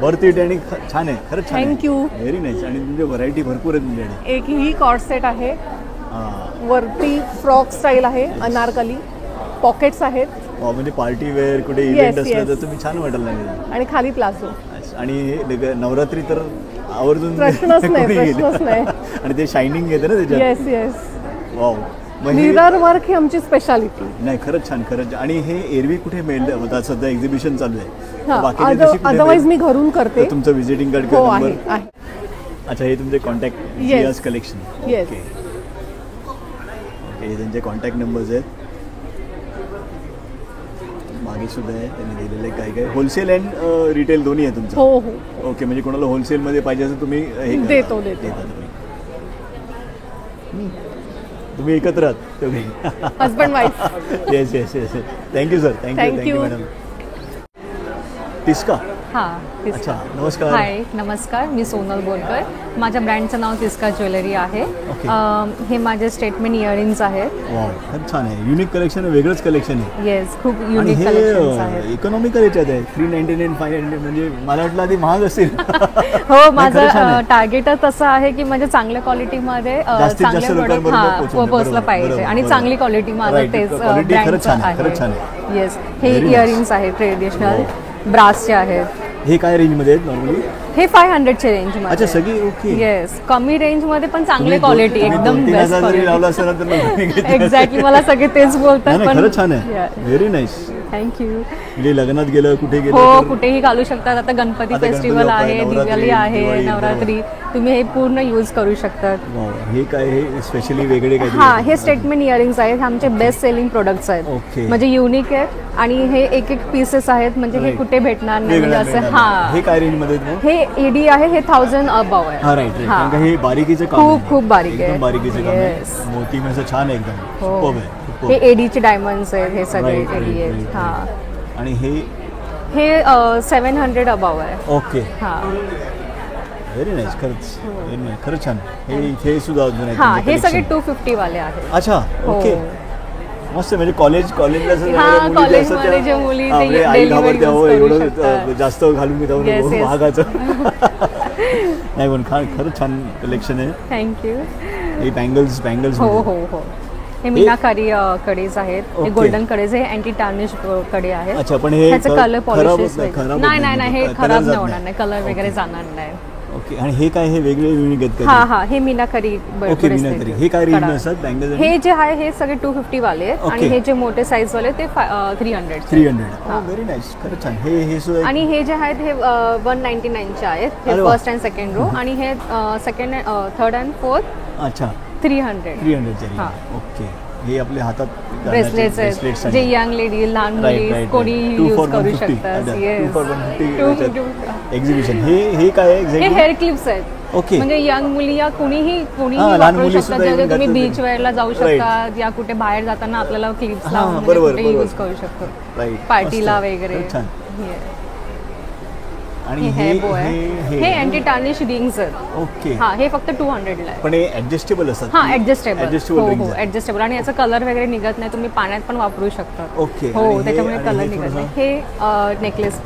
बर्थ इट आणि छान आहे, खरंच छान. Thank you, very nice. आणि तुमच्या व्हरायटी भरपूर आहेत तुमच्याकडे. एक ही कॉर्ड सेट आहे, वरती फ्रॉक स्टाईल आहे, अनारकली, पॉकेट्स आहेत. म्हणजे पार्टी वेअर कुठे इव्हेंट असलं तर तुम्ही छान वाटेल लागेल. आणि खाली प्लाझो. आणि नवरात्री तर आवर्जून प्रश्नच नाही. आणि ते शायनिंग येते ना त्याच्यात. Yes yes, wow. Mirror work ही आमची स्पेशालिटी. नाही, खरंच छान, खरंच. आणि हे एरवी कुठे मिळतं? सध्या एक्झिबिशन चालू आहे. अदरवाईज मी घरून करते. तुमचं व्हिजिटिंग कार्ड किंवा नंबर आहे. अच्छा, हे तुमचे कॉन्टॅक्ट झियाज कलेक्शन. येस, हे त्यांचे कॉन्टॅक्ट नंबर्स आहेत. मागे सुद्धा आहे त्यांनी दिलेले काय काय. होलसेल अँड रिटेल दोन्ही आहे तुमचं? हो हो. ओके, म्हणजे कोणाला होलसेलमध्ये पाहिजे असं तुम्ही हे देतो. तुम्ही एकत्र आहात तुम्ही, husband wife. Yes yes yes. Thank you sir, thank you madam. Tisca. हां, अच्छा, नमस्कार. हाय, नमस्कार. मी सोनल बोरकर. माझ्या ब्रँडचं नाव तिस्का ज्वेलरी आहे. हे माझे स्टेटमेंट इयरिंग्स आहेत. वाव, खूप छान आहे. युनिक कलेक्शन आहे, वेगळंच कलेक्शन आहे. येस, खूप युनिक कलेक्शन्स आहेत. इकॉनॉमिकल याच्यात आहे. 399, 500, म्हणजे मला वाटलं आधी महाग असेल. हो, माझं टार्गेटच तसं आहे की म्हणजे चांगल्या क्वालिटीमध्ये चांगले प्रोडक्ट पोहोचलं पाहिजे आणि चांगली क्वालिटी माझं तेच ब्रँडचं आहे. येस, हे इयरिंग्स आहेत ट्रेडिशनल ब्रासचे आहेत. हे काय रेंज मध्ये आहेत नॉर्मली? हे 500च्या रेंज मध्ये. अच्छा, सगळी ओके. येस, कमी रेंज मध्ये पण चांगली क्वालिटी, एकदम बेस्ट क्वालिटी. एक्झॅक्टली, मला सगळे तेच बोलतात. पण खरंच छान आहे, व्हेरी नाईस. थँक्यू. म्हणजे लग्नात गेलं, कुठे गेलं, हो, कुठेही घालू शकतात. आता गणपती फेस्टिवल आहे, दिवाळी आहे, नवरात्री, तुम्ही हे पूर्ण यूज करू शकतात. हे काय, हे स्पेशली वेगळे काय? हां, हे स्टेटमेंट इयरिंग्स आहेत. हे आमचे बेस्ट सेलिंग प्रोडक्ट्स आहेत, म्हणजे युनिक आहेत आणि हे एक पीसेस आहेत, म्हणजे हे कुठे भेटणार नाही म्हणजे असं. हां, हे काय रेंज मध्ये? हे एडी आहे, हे 1000 अबव आहे. हां, राईट. कारण हे बारीकीचं काम, खूप खूप बारीक आहे, बारीकीचं काम आहे. मोती म्हणजे छान आहे एकदम, सुपर्ब आहे. हे एडीचे डायमंड्स आहेत, हे सगळे एडी आहेत. हां, आणि हे 700 अबव आहे. ओके. हां, व्हेरी नाईस, खरंच व्हेरी नाईस, खरंच छान. हे सुद्धा अजून आहे. हां, हे सगळे 250 वाले आहेत. अच्छा, ओके, मस्त. म्हणजे कॉलेजला कॉलेजमध्ये जे मुली एवढं जास्त घालून घेतात महागाचं. नाही, पण खरंच छान कलेक्शन आहे. थँक्यू. हे बँगल्स. हो हो हो. हे मीनाकारी कडेज आहेत. हे गोल्डन कडेज, हे अँटी टार्निश कडे आहेत. अच्छा, पण हे कलर पॉलिश नाही, हे खराब नाही होणार, नाही कलर वगैरे जाणार नाही. ओके. आणि हे काय, हे वेगळे युनिक आहेत? हां हां, हे मीनाकारी. ओके, मीनाकारी. हे काय रेंज असतात बँगल्स? हे जे आहे हे सगळे 250 वाले आहेत आणि हे जे मोठे साईज वाले ते 300. 300. व्हेरी नाईस, खरंच छान. हे सुद्धा. आणि हे जे आहेत हे 199 चे आहेत. हे फर्स्ट अँड सेकंड रो आणि हे सेकंड, थर्ड अँड फोर्थ. अच्छा, 300. हां, ओके. हे आपले हातात ब्रेसलेट्स आहेत जे यंग लेडी लहान मुली कोणी यूज करू शकतात. एक्झिबिशन हे काय आहे? हे हेअर क्लिप्स आहेत. ओके. म्हणजे यंग मुली या कुणीही वापरू शकतात. जे तुम्ही बीच वेअरला जाऊ शकता या कुठे बाहेर जाताना आपल्याला क्लिप्स लावून यूज करू शकतो पार्टीला वगैरे. आणि हे अँटी टार्निश रिंग्स आहेत. ओके. हा हे फक्त 200 ला आहे. पण हे ऍडजस्टेबल असतात. हा ऍडजस्टेबल ऍडजस्टेबल आणि याचा कलर वगैरे निघत नाही. तुम्ही पाण्यात पण वापरू शकता. ओके. हो त्याच्यामुळे कलर निघत नाही. हे नेकलेस.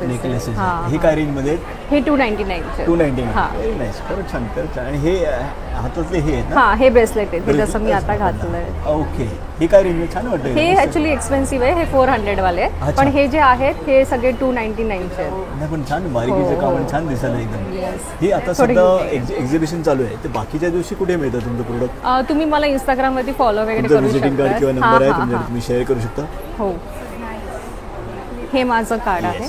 हे काय रेंज मध्ये? हे 299 299. नाईस. खरंच छान खरंच छान. आणि हे हातातले हे आहेत ना? हा हे ब्रेसलेट आहे जसं मी आता घातलंय. ओके. हे काय रेंज? छान वाटतं. हे ऍक्च्युली एक्सपेन्सिव्ह आहे. हे 400 वाले पण हे जे आहेत हे सगळे 299 चे आहेत. पण छान बारीकीचं काम छान दिसलं एकदम. हे आता सध्या एक्झिबिशन चालू आहे तर बाकीच्या दिवशी कुठे मिळतं तुमचं प्रोडक्ट? तुम्ही मला इंस्टाग्राम वरती फॉलो वगैरे करू शकता. विजिटिंग कार्ड किंवा नंबर आहे तुमच्याकडे तुम्ही शेअर करू शकता. हो हे माझं कार्ड आहे.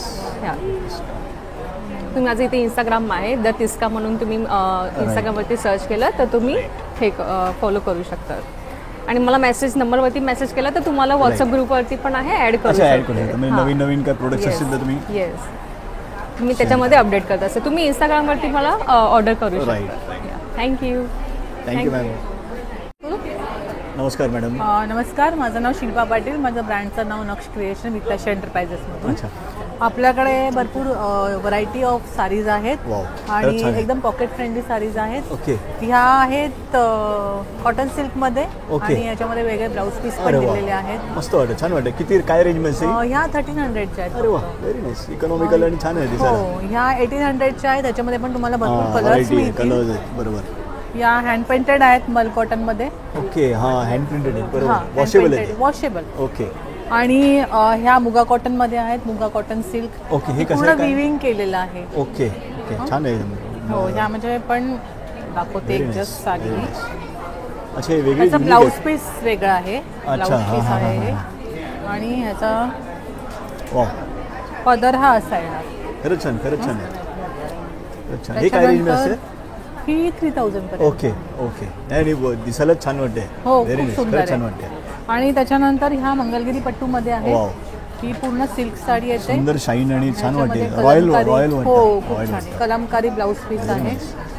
तुम्ही माझं इथे इंस्टाग्राम आहे द तिस्का म्हणून तुम्ही इंस्टाग्रामवरती सर्च केलं तर तुम्ही हे फॉलो करू शकता. आणि मला नंबरवरती मेसेज केला तर तुम्हाला व्हॉट्सअप ग्रुपवरती पण आहे ऍड करू शकता. नवीन नवीन काय प्रोडक्ट्स असतील तर तुम्ही येस मी त्याच्यामध्ये अपडेट करत असते. तुम्ही इंस्टाग्रामवरती मला ऑर्डर करू शकता. थँक्यू. Thank you ma'am. नमस्कार मॅडम. नमस्कार माझं नाव शिल्पा पाटील. माझं ब्रँडचं नाव नक्ष क्रिएशन वित्ताशी एंटरप्राइजेसमधून. आपल्याकडे भरपूर व्हरायटी ऑफ साडीज आहेत आणि एकदम पॉकेट फ्रेंडली साडीज आहेत. ओके. ह्या आहेत कॉटन सिल्क मध्ये आणि याच्यामध्ये वेगळे ब्लाउज पीस पण दिलेले आहेत. मस्त वाटतं छान वाटतं. किती काय रेंज मध्ये? ह्या 1300च्या आहेत. अरे वा व्हेरी नाईस. इकॉनॉमिकल आणि छान आहे दिसायला. हो ह्या 1800च्या आहेत. त्याच्यामध्ये पण तुम्हाला भरपूर कलर्स मिळतील. बरोबर. या हँड पेंटेड आहेत मल कॉटन मध्ये. ओके. हा हँड प्रिंटेड आहे. बरोबर. वॉशेबल आहे. वॉशेबल. ओके. आणि ह्या मुगा कॉटन मध्ये आहेत. मुगा कॉटन सिल्क. ओके. हे पूर्ण विविंग केलेलं आहे. ओके ओके छान आहे. हो ह्या म्हणजे पण दाखवते एक जस्ट साडी. अच्छा हे वेगळी. ह्याचा ब्लाउज पीस वेगळा आहे. ब्लाउज पीस आहे आणि ह्याचा पदर हा असा येणार. खरंच छान खरंच छान आहे. अच्छा हे काय रेंज मध्ये? ही 3000 पर्यंत. Okay okay. नाही दिसायला छान वाटते. हो व्हेरी नाईस. छान वाटते. आणि त्याच्यानंतर ह्या मंगलगिरी पट्टू मध्ये आहे. ही पूर्ण सिल्क साडी येते. सुंदर शाईन आणि छान वाटते. रॉयल हो खूप छान कलमकारी ब्लाउज पीस आहे.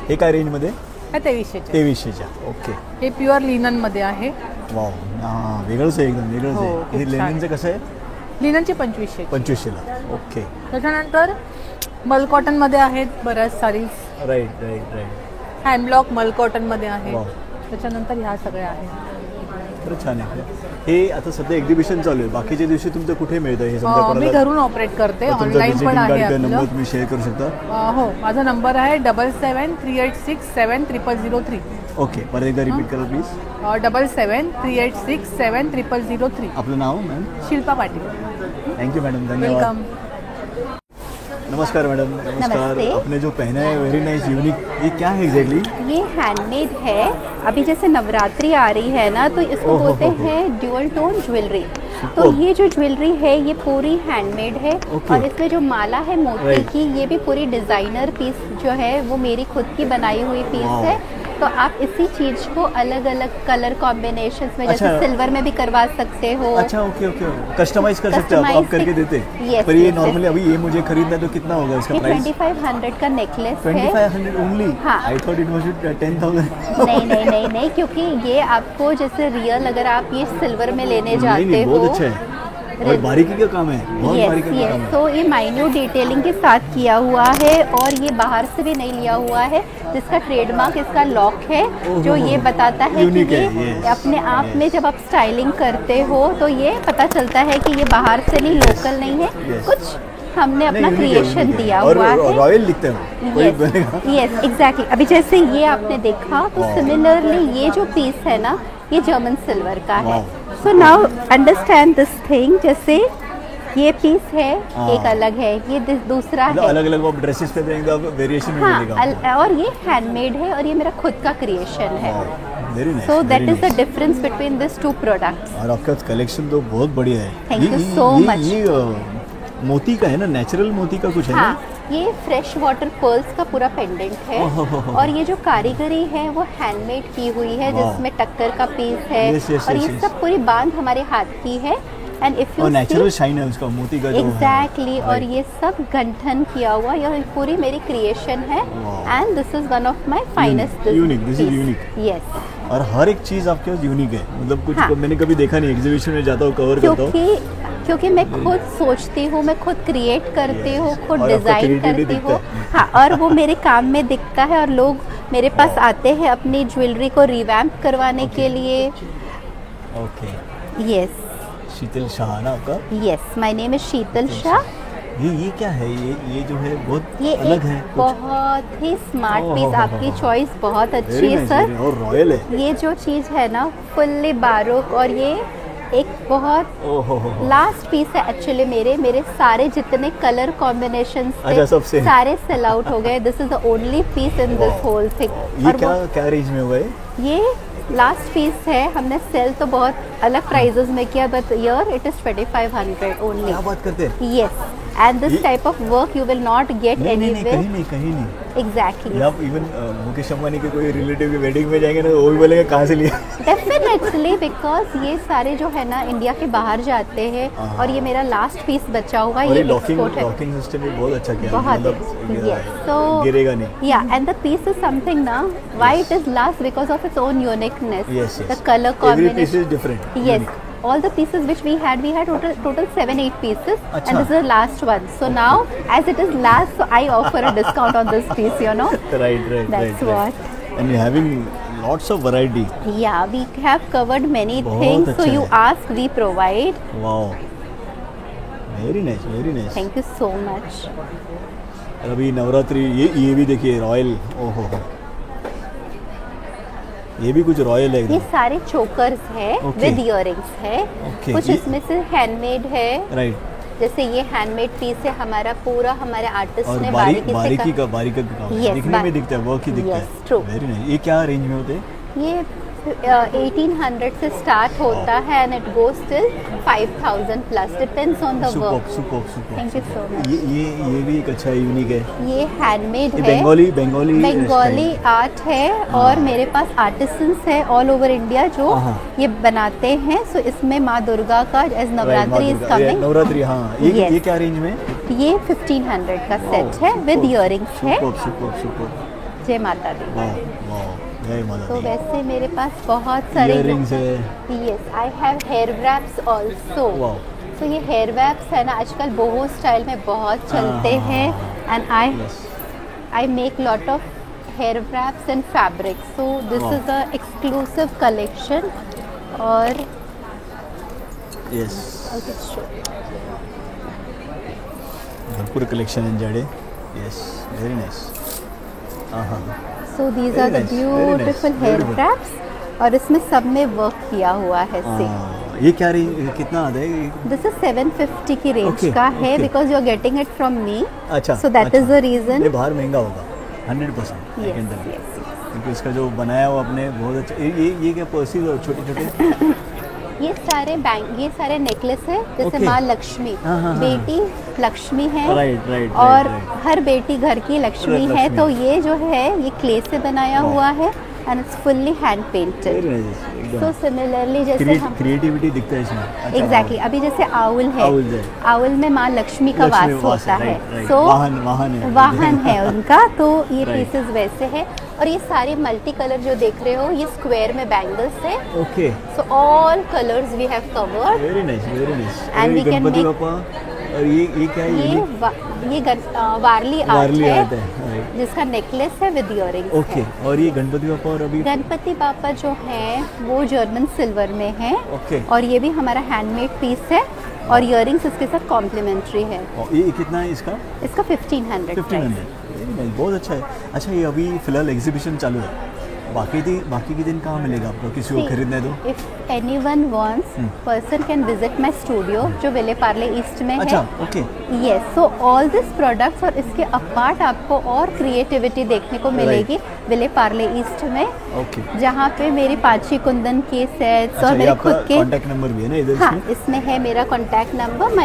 हे काय रेंज मध्ये? 2300च्या. ओके. हे प्युअर लिनन मध्ये आहे. वाव वेगळंच आहे एकदम वेगळंच आहे. हे लिननचं कसं आहे? लिननचे 2500 ला. ओके. त्याच्यानंतर मल कॉटन मध्ये आहेत बऱ्याच saris. Right right right. Handblock मल कॉटन मध्ये आहे. त्याच्यानंतर ह्या सगळ्या आहेत. खरंच छान आहे. हे आता सध्या एक्झिबिशन चालू आहे. बाकीच्या दिवशी तुमचं कुठे मिळतं हे समजा? मी घरून ऑपरेट करते. ऑनलाईन पण आहे. नंबर तुम्ही शेअर करू शकता. हो माझा नंबर आहे 7738670003. ओके. परत एकदा रिपीट करा प्लीज. 7738670003. आपलं नाव ma'am? Shilpa Patil. Thank you madam. धन्यवाद. वेलकम. नमस्कार मैडम. नमस्कार. आपने जो पहना है वेरी नाइस यूनिक, ये क्या है एग्जैक्टली? ये हैंडमेड है. अभी जैसे नवरात्रि आ रही है ना तो इसको बोलते हैं ड्यूअल टोन ज्वेलरी. तो ये जो ज्वेलरी है ये पूरी हैंडमेड है. और इसमें जो माला है मोती की ये भी पूरी डिजाइनर पीस जो है वो मेरी खुद की बनाई हुई पीस है. तो आप इसी चीज को अलग अलग कलर कॉम्बिनेशंस में जैसे सिल्वर में भी करवा सकते हो. अच्छा ओके ओके. कस्टमाइज कर सकते हो आप करके देते. पर ये नॉर्मली अभी ये मुझे खरीदना है तो कितना होगा इसका प्राइस? 2500 का नेकलेस है. 2500 ओनली? हाँ. आई थॉट इट वाज 10,000. नहीं क्योंकि ये आपको जैसे रियल अगर आप ये सिल्वर में लेने जाते हो. बहुत अच्छा है और बारीकी का काम है. बहुत बारीकी का काम है. तो ये माइन्यूट डिटेलिंग के साथ किया हुआ है और ये बाहर से भी नहीं लिया हुआ है. जिसका ट्रेडमार्क इसका लॉक है जो ये बताता है कि ये अपने आप में जब आप स्टाइलिंग करते हो तो ये पता चलता है कि ये बाहर से नहीं लोकल नहीं है. कुछ हमने अपना क्रिएशन दिया हुआ है. रॉयल लिखते हैं. Yes exactly. अभी जैसे ये आपने देखा तो सिमिलरली ये जो पीस है ना ये जर्मन सिल्वर का है. सो नाउ अंडरस्टैंड दिस थिंग. जैसे ये पीस है एक अलग है, ये दूसरा है. अलग अलग आप ड्रेसेस पे देंगे वेरिएशन में मिलेगा. और ये हैंडमेड है और ये मेरा खुद का क्रिएशन है. Very nice. So that is the difference between this two products. और आपका कलेक्शन तो बहुत बढ़िया है. Thank you so much. ये मोती का है ना? नेचुरल मोती का कुछ है ना? ये फ्रेश वाटर पर्ल्स का पूरा पेंडेंट है और ये जो कारीगरी है वो हैंडमेड की हुई है, जिसमें टक्कर का पीस है और ये सब पूरी बांध हमारे हाथ की है। End if you natural shine है उसका, मोती का जो एग्जैक्टली, और ये सब गंठन किया हुआ, ये पूरी मेरी क्रिएशन है end this is one of my finest unique, this is unique. Yes, और हर एक चीज आपके पास यूनिक है, मतलब कुछ मैंने कभी देखा नहीं, एग्जीबिशन में जाता हूँ कवर करता हूँ क्योंकि मैं खुद सोचती हूँ, मैं खुद क्रिएट करती हूँ, खुद डिजाइन करती हूँ। हाँ, और वो मेरे काम में दिखता है और लोग मेरे पास आते हैं अपनी ज्वेलरी को रिवैम्प करवाने के लिए। ओके, यस, शीतल शाह ना आपका? Yes, my name is Sheetal Shah. ये क्या है? ये जो है बहुत अलग है, बहुत ही स्मार्ट पीस, आपकी चॉइस बहुत अच्छी है सर, और रॉयल है। ये जो चीज है ना फुल्ली बारोक, और ये एक बहुत लास्ट पीस है एक्चुअली। मेरे सारे जितने कलर कॉम्बिनेशन थे सारे सेल आउट हो गए। This is the only piece in this whole thing. ये क्या रेंज में हुआ है? ये लास्ट पीस है, हमने सेल तो बहुत अलग प्राइजेस में किया, but here it is 2500 only. क्या बात करते हैं? Yes, and this type of work you will not get anywhere. कहीं नहीं। एग्जैक्टली। आप इवन मुकेश अंबानी के कोई रिलेटिव की वेडिंग में जाएंगे ना, वो भी बोलेंगे कहाँ से लिया। डेफिनेटली, बिकॉज ये सारे जो है ना इंडिया के बाहर जाते हैं और ये मेरा लास्ट पीस बचा हुआ, ये एक्सपोर्ट है। लॉकिंग सिस्टम भी बहुत अच्छा किया, बहुत, तो गिरेगा नहीं। Yeah, and the piece is something ना why it is last, because of its own uniqueness, the colour combination. Every piece is different. Yes. All the pieces which we had total 7-8 pieces, and this is the last one. So now, as it is last, so I offer a discount on this piece, you know. Right. That's what. And you're having lots of variety. Yeah, we have covered many things. So you ask, we provide. Wow. Very nice, very nice. Thank you so much. अभी नवरात्रि, ये भी देखिए रॉयल, ओहो, ये भी कुछ रॉयल है। ये सारे चोकर्स है विद इयररिंग्स है, कुछ इसमें से हैंडमेड है। राइट, जैसे ये हैंडमेड पीस है हमारा, पूरा हमारे आर्टिस्ट ने बारीकी का दिखने में दिखता है, वर्क ही दिखता है। Very nice. ये क्या रेंज में होते हैं? ये 1800 से स्टार्ट होता है end it goes till 5000 plus, depends on the work. Super. Thank you so much. ये भी एक अच्छा यूनिक है। ये हैंडमेड है, बंगाली आर्ट है, और मेरे पास आर्टिसंस है ऑल ओवर इंडिया जो ये बनाते हैं। सो इसमें माँ दुर्गा का, as Navratri is coming, Navratri, हाँ। ये क्या रेंज में? ये 1500 का सेट है विद इयररिंग्स है। सुपर। जय माता दी। तो तो वैसे मेरे पास बहुत सारे इयररिंग्स है। Yes, I have hair wraps also. तो ये हेयर रैप्स है ना आजकल बोहो स्टाइल में बहुत चलते हैं, and I make lot of hair wraps and fabric. So this is a exclusive collection. और यस, भरपूर कलेक्शन है जड़े। Yes, very nice. So these are the beautiful hair wraps, और इसमें सब में वर्क किया हुआ है। ये क्या रेंज, कितना आता है? दिस इज 750 की रेंज का है, because you are getting it from me. अच्छा, so that is the reason. ये बाहर महंगा होगा 100%, क्योंकि इसका जो बनाया हुआ आपने बहुत अच्छा। ये क्या पर्सीज और छोटे ये सारे नेकलेस है, जैसे माँ लक्ष्मी, बेटी लक्ष्मी है, और हर बेटी घर की लक्ष्मी है। तो ये जो है ये क्ले से बनाया हुआ है end it's fully hand painted. So similarly जैसे क्रिएटिविटी दिखता है इसमें। एग्जैक्टली, अभी जैसे आउल है, आउल में माँ लक्ष्मी का वास होता है, सो वाहन है उनका। तो ये पीसेस वैसे है, और ये सारे मल्टी कलर जो देख रहे हो ये स्क्वायर में बैंगल्स है। Okay, so all colours we have covered. Very nice. And we can make. और ये क्या है? ये वारली आर्ट है, जिसका नेकलेस है विद इयररिंग्स। ओके, और ये गणपति बापा, और अभी गणपति बापा जो है वो जर्मन सिल्वर में है। ओके, और ये भी हमारा हैंडमेड पीस है, और इयररिंग्स इसके साथ कॉम्प्लीमेंट्री है। ये कितना है इसका? 1500। बहुत अच्छा है। अच्छा, ये अभी फिलहाल एग्जीबिशन चालू है, बाकी के दिन कहाँ मिलेगा आपको, किसी को खरीदना है तो? If anyone wants, person can visit my studio जो विले पार्ले ईस्ट में अच्छा, है। ओके। यस, सो ऑल दिस प्रोडक्ट्स, और इसके अपार्ट आपको और क्रिएटिविटी देखने को मिलेगी विले पार्ले ईस्ट में। ओके, जहाँ पे मेरी पाची कुंदन के सेट्स, अच्छा, और मेरे खुद के कॉन्टैक्ट नंबर भी है ना इधर? हाँ, इसमें है मेरा contact number,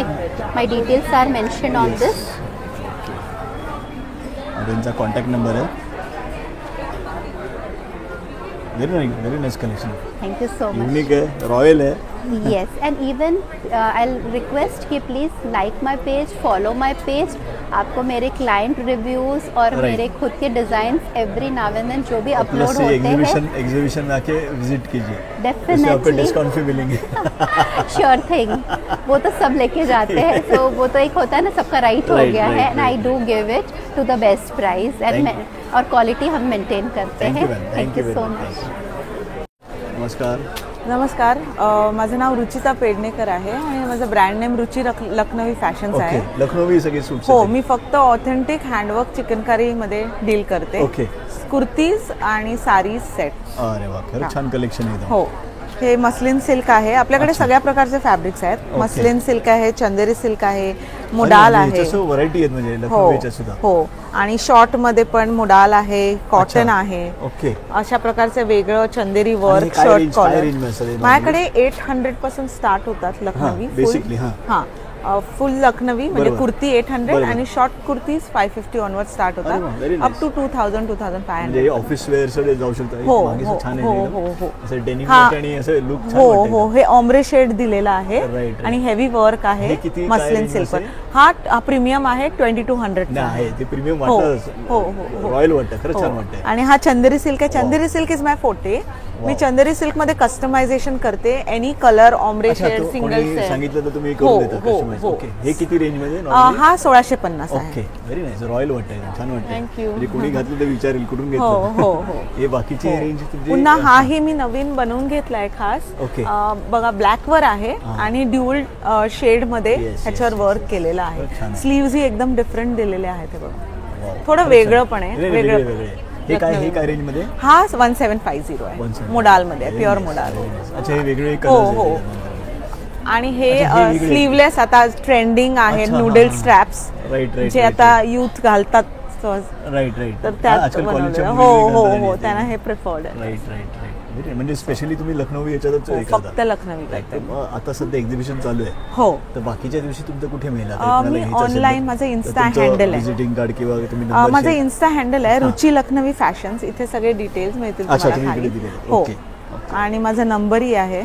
my details are mentioned on this. त्यांचा कॉन्टॅक्ट नंबर आहे. Very nice collection. Thank you so much. Unique है, रॉयल है. Yes, and even I'll request कि please like my page, follow my page. आपको मेरे क्लाइंट रिव्यूज और मेरे खुद के designs every now and then जो भी अपलोड होते हैं एग्जीबिशन में आके विजिट कीजिए. डेफिनेटली डिस्काउंट भी मिलेंगे. Sure thing. वो तो सब लेके जाते हैं, तो वो तो एक होता है ना, सबका राइट हो गया है. And I do give it to the best price and और क्वालिटी हम मेंटेन करते हैं. Thank you so much. नमस्कार. माझं नाव रुचिता पेडणेकर आहे आणि माझं brand name Ruchi Lakhnavi fashions आहे. लखनवी सगळे सूट्स. हो, मी फक्त ऑथेंटिक हँडवर्क चिकनकारी मध्ये डील करते. कुर्तीज आणि सारीज सेट. अरे वा, खरंच छान कलेक्शन आहे. हो, हे मस्लिन सिल्क आहे. आपल्याकडे सगळ्या प्रकारचे फॅब्रिक्स आहेत. मस्लिन सिल्क आहे, चंदेरी सिल्क आहे, मुडाल आहे. व्हरायटी आहेत म्हणजे लखनवीच्या सुद्धा. हो, आणि शॉर्ट मध्ये पण मुडाल आहे, कॉटन आहे. ओके. अशा प्रकारचे वेगळं चंदेरी वर्क, शर्ट कॉलर. माझ्याकडे 800 पासून स्टार्ट होतात लखनवी. बेसिकली हा, फुल लखनवी म्हणजे कुर्ती 800 आणि शॉर्ट कुर्तीज 550 ऑनवर्ड स्टार्ट होतात अप टू 2000 2500. म्हणजे ऑफिस वेअर साठी जाऊ शकता. हो छान हो आहे. हो हो. असं डेनिम आणि असं लुक छान वाटतं. हो हो, हे ऑम्ब्रे शेड दिलेला आहे आणि हेवी वर्क आहे मस्लिन सिल्क. हा प्रीमियम आहे 2200 आहे. ते प्रीमियम वाटतं. हो हो, रॉयल वाटतं, खरंच छान वाटतं. आणि हा चंदेरी सिल्क आहे. Chanderi silk is my forte. मी चंदेरी सिल्क मध्ये कस्टमायझेशन करते. Any colour, ombre shade, single set सांगितलं तर तुम्ही करून देता कस्टमाइज. ओके. हे किती रेंज मध्ये? हा 1650 आहे. Okay, very nice. रॉयल वाटतं, छान वाटतं. थँक्यू. म्हणजे कोणी घातलं तर विचारेल कुठून घेतलं. हो हो हो. हे बाकीची रेंज तुमची. पुन्हा हाही मी नवीन बनवून घेतलाय खास. ओके. बघा, ब्लॅक वर आहे आणि ड्युअल शेड मध्ये ह्याच्यावर वर्क केलेलं आहे. स्लीव्ज ही एकदम डिफरंट दिलेले आहेत. हे बघा, थोडं वेगळं पण आहे. वेगळं. हे काय रेंज मध्ये? हा 1750 आहे. मोडाल मध्ये, प्युअर मोडाल. अच्छा, हे वेगळे हो हो. आणि हे स्लीवलेस आता ट्रेंडिंग आहे. नूडल स्ट्रॅप्स जे आता युथ घालतात. राईट. तर त्यात हो हो हो, त्यांना हे प्रिफर्ड आहे. राईट. म्हणजे स्पेशली तुम्ही लखनवी याच्यातच फक्त लखनवी. आता सध्या एक्झिबिशन चालू आहे. हो. तर बाकीच्या दिवशी तुमचं कुठे मिळेल? मी ऑनलाईन माझं इन्स्टा हँडल आहे. विजिटिंग कार्ड किंवा तुम्ही माझं इन्स्टा हँडल आहे रुची लखनवी फॅशन्स. इथे सगळे डिटेल्स मिळतील तुम्हाला. हो, आणि माझा नंबरही आहे.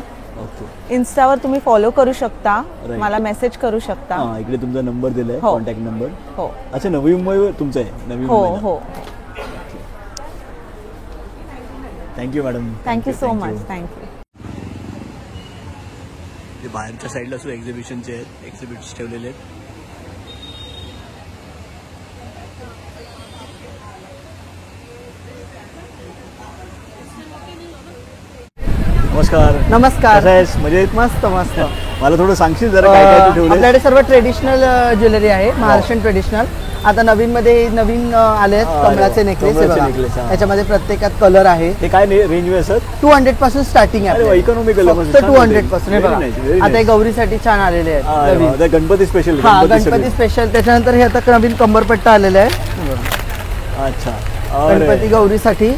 इन्स्टावर तुम्ही फॉलो करू शकता, मला मेसेज करू शकता. इकडे तुमचा नंबर दिलाय, कॉन्टॅक्ट नंबर. हो. अच्छा, नवी मुंबईवर तुमचा आहे? नवी मुंबई. हो हो. Thank you madam. Thank you so much. Thank you. ते बाहेरच्या साईडला सुद्धा एक्झिबिशनचे आहेत, एक्झिबिट्स ठेवलेले आहेत. नमस्कार. नमस्कार. म्हणजे मस्त मस्त. मला थोडं सांगशील जरा काय काय ठेवलंय? आपल्याकडे सर्व ट्रेडिशनल ज्वेलरी आहे, महाराष्ट्रीयन ट्रेडिशनल. आता नवीन आले आहेत कमळाचे नेकलेस. त्याच्यामध्ये प्रत्येकात कलर आहे. ते काय रेंज मध्ये असतात? 200 पासून स्टार्टिंग आहे. इकॉनॉमिकल फक्त 200 पासून. आता हे गौरीसाठी छान आलेले आहेत. गणपती स्पेशल. हा, गणपती स्पेशल. त्याच्यानंतर हे आता नवीन कंबरपट्टा आलेला आहे. अच्छा, गणपती गौरीसाठी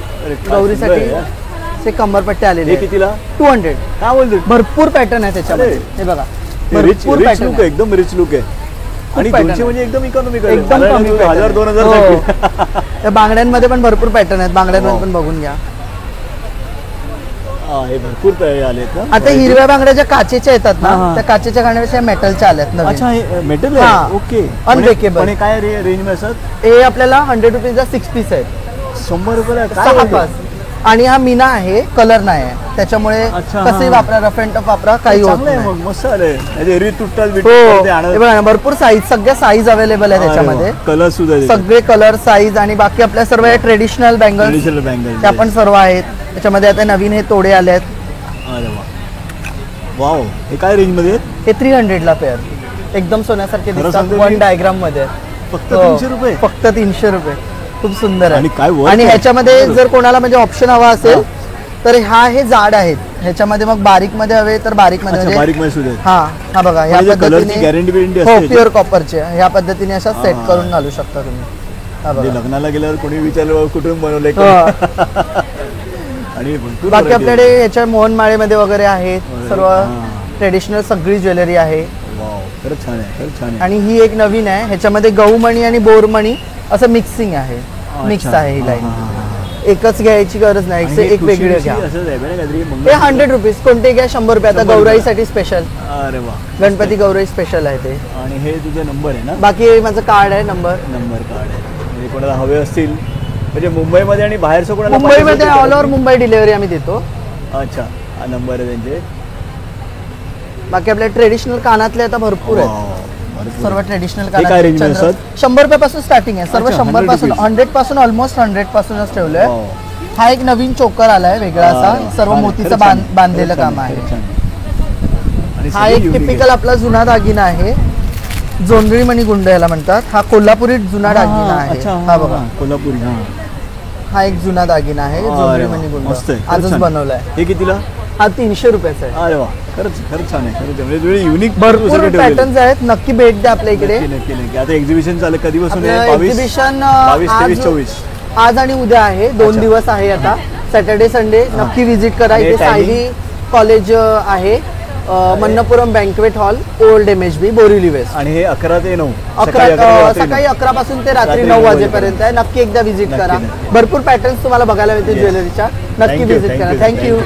कंबरपट्टे आलेले. कितीला? 200. काय बोलतो? भरपूर पॅटर्न आहे त्याच्यामध्ये. हे बघा, भरपूर पॅटर्न. एकदम रिच लुक आहे. आणि 200 म्हणजे एकदम इकॉनॉमिकल. एकदम कमी. 1000-2000. त्या बांगड्यांमध्ये पण भरपूर पॅटर्न आहेत. बांगड्यांमध्ये पण बघून घ्या. हे भरपूर आलेत ना. आता हिरव्या बांगड्याच्या काचेच्या येतात ना, त्या काचेच्या गाण्यापेक्षा मेटलच्या आल्यात. अच्छा, मेटल. ओके. अनब्रेकेबल. काय रेंज मध्ये असतात? हे आपल्याला 100 रुपीजचा 6 पीस आहेत. 100 रुपये. 6 पास. आणि हा मीना आहे, कलर नाही आहे. त्याच्यामुळे कसंही वापरा, रफ अँड टफ वापरा, काही होत नाही. मस्त आले. भरपूर साईज, सगळ्या साईज अवेलेबल आहे त्याच्यामध्ये. कलर सुद्धा सगळे कलर, साईज. आणि बाकी आपल्या सर्व ट्रेडिशनल बँगल्स त्या पण सर्व आहेत त्याच्यामध्ये. आता नवीन हे तोडे आले आहेत. वाव. हे काय रेंज मध्ये? हे 300 ला पेअर. एकदम सोन्यासारखे दिसतात. 1 डायग्राम मध्ये. फक्त 300 रुपये. फक्त 300 रुपये. खूप सुंदर आहे. आणि ह्याच्यामध्ये जर कोणाला म्हणजे ऑप्शन हवा असेल तर हे जाड आहेत. ह्याच्यामध्ये मग बारीक मध्ये हवे तर बारीक मध्ये. हा बघा, ह्या पद्धतीने. हो, प्युअर कॉपरचे. ह्या पद्धतीने अशा सेट करून घालू शकता तुम्ही. लग्नाला गेल्यावर कोणी विचारलं कुठून बनवलंय. आणि बाकी आपल्याकडे ह्याच्या मोहनमाळेमध्ये वगैरे आहेत. सर्व ट्रेडिशनल सगळी ज्वेलरी आहे. खरंच छान आहे. आणि ही एक नवीन आहे. ह्याच्यामध्ये गहूमणी आणि बोरमणी असं मिक्सिंग आहे, मिक्स आहे ही लाईन. एकच घ्यायची गरज नाही, एक वेगळे घ्या. हे 100 रुपीज कोणते घ्या, 100 रुपये. आता गौराईसाठी स्पेशल. अरे वा, गणपती गौराई स्पेशल आहे ते. आणि हे तुझा नंबर आहे ना? बाकी माझं कार्ड आहे, नंबर कार्ड आहे. म्हणजे कोणाला हवे असतील, म्हणजे मुंबईमध्ये आणि बाहेरचं कोणाला, मुंबईमध्ये ऑल ओव्हर मुंबई डिलिव्हरी आम्ही देतो. अच्छा, हा नंबर आहे त्यांचे. बाकी आपल्या ट्रेडिशनल कानातले आता भरपूर आहेत, सर्व ट्रेडिशनल कानातले. 100 रुपयापासून स्टार्टिंग आहे सर्व. 100 पासून, 100 पासून, ऑलमोस्ट 100 पासूनच ठेवलंय. हा एक नवीन चोकर आलाय वेगळा असा, सर्व मोतीचं बांधलेलं काम आहे. हा एक टिपिकल आपला जुना दागिना आहे, जोंधळी मणी गुंड याला म्हणतात. हा कोल्हापुरी जुना दागिना आहे. हा बघा, कोल्हापुरी. हा एक जुना दागिना आहे, जोंधळी मणी गुंड, आजच बनवलाय. हे कितीला? हा 300 रुपयाचा आहे. अरे वा, खरंच छान आहे. म्हणजे युनिक भरपूर पॅटर्न्स आहेत, नक्की भेट द्या आपल्या इकडे. नक्की. आता एक्झिबिशन चालू कधीपासून? एक्झिबिशन 22-23 आज आणि उद्या आहे, 2 दिवस आहे. आता सॅटर्डे संडे नक्की व्हिजिट करा. इथे सायली कॉलेज आहे, Mannapuram banquet hall, old MHB, Borivali west. आणि हे 11 ते 9, सकाळी 11 पासून ते रात्री 9 वाजेपर्यंत आहे. नक्की एकदा व्हिजिट करा. भरपूर पॅटर्न्स तुम्हाला बघायला मिळतील ज्वेलरीच्या. नक्की व्हिजिट करा. थँक्यू.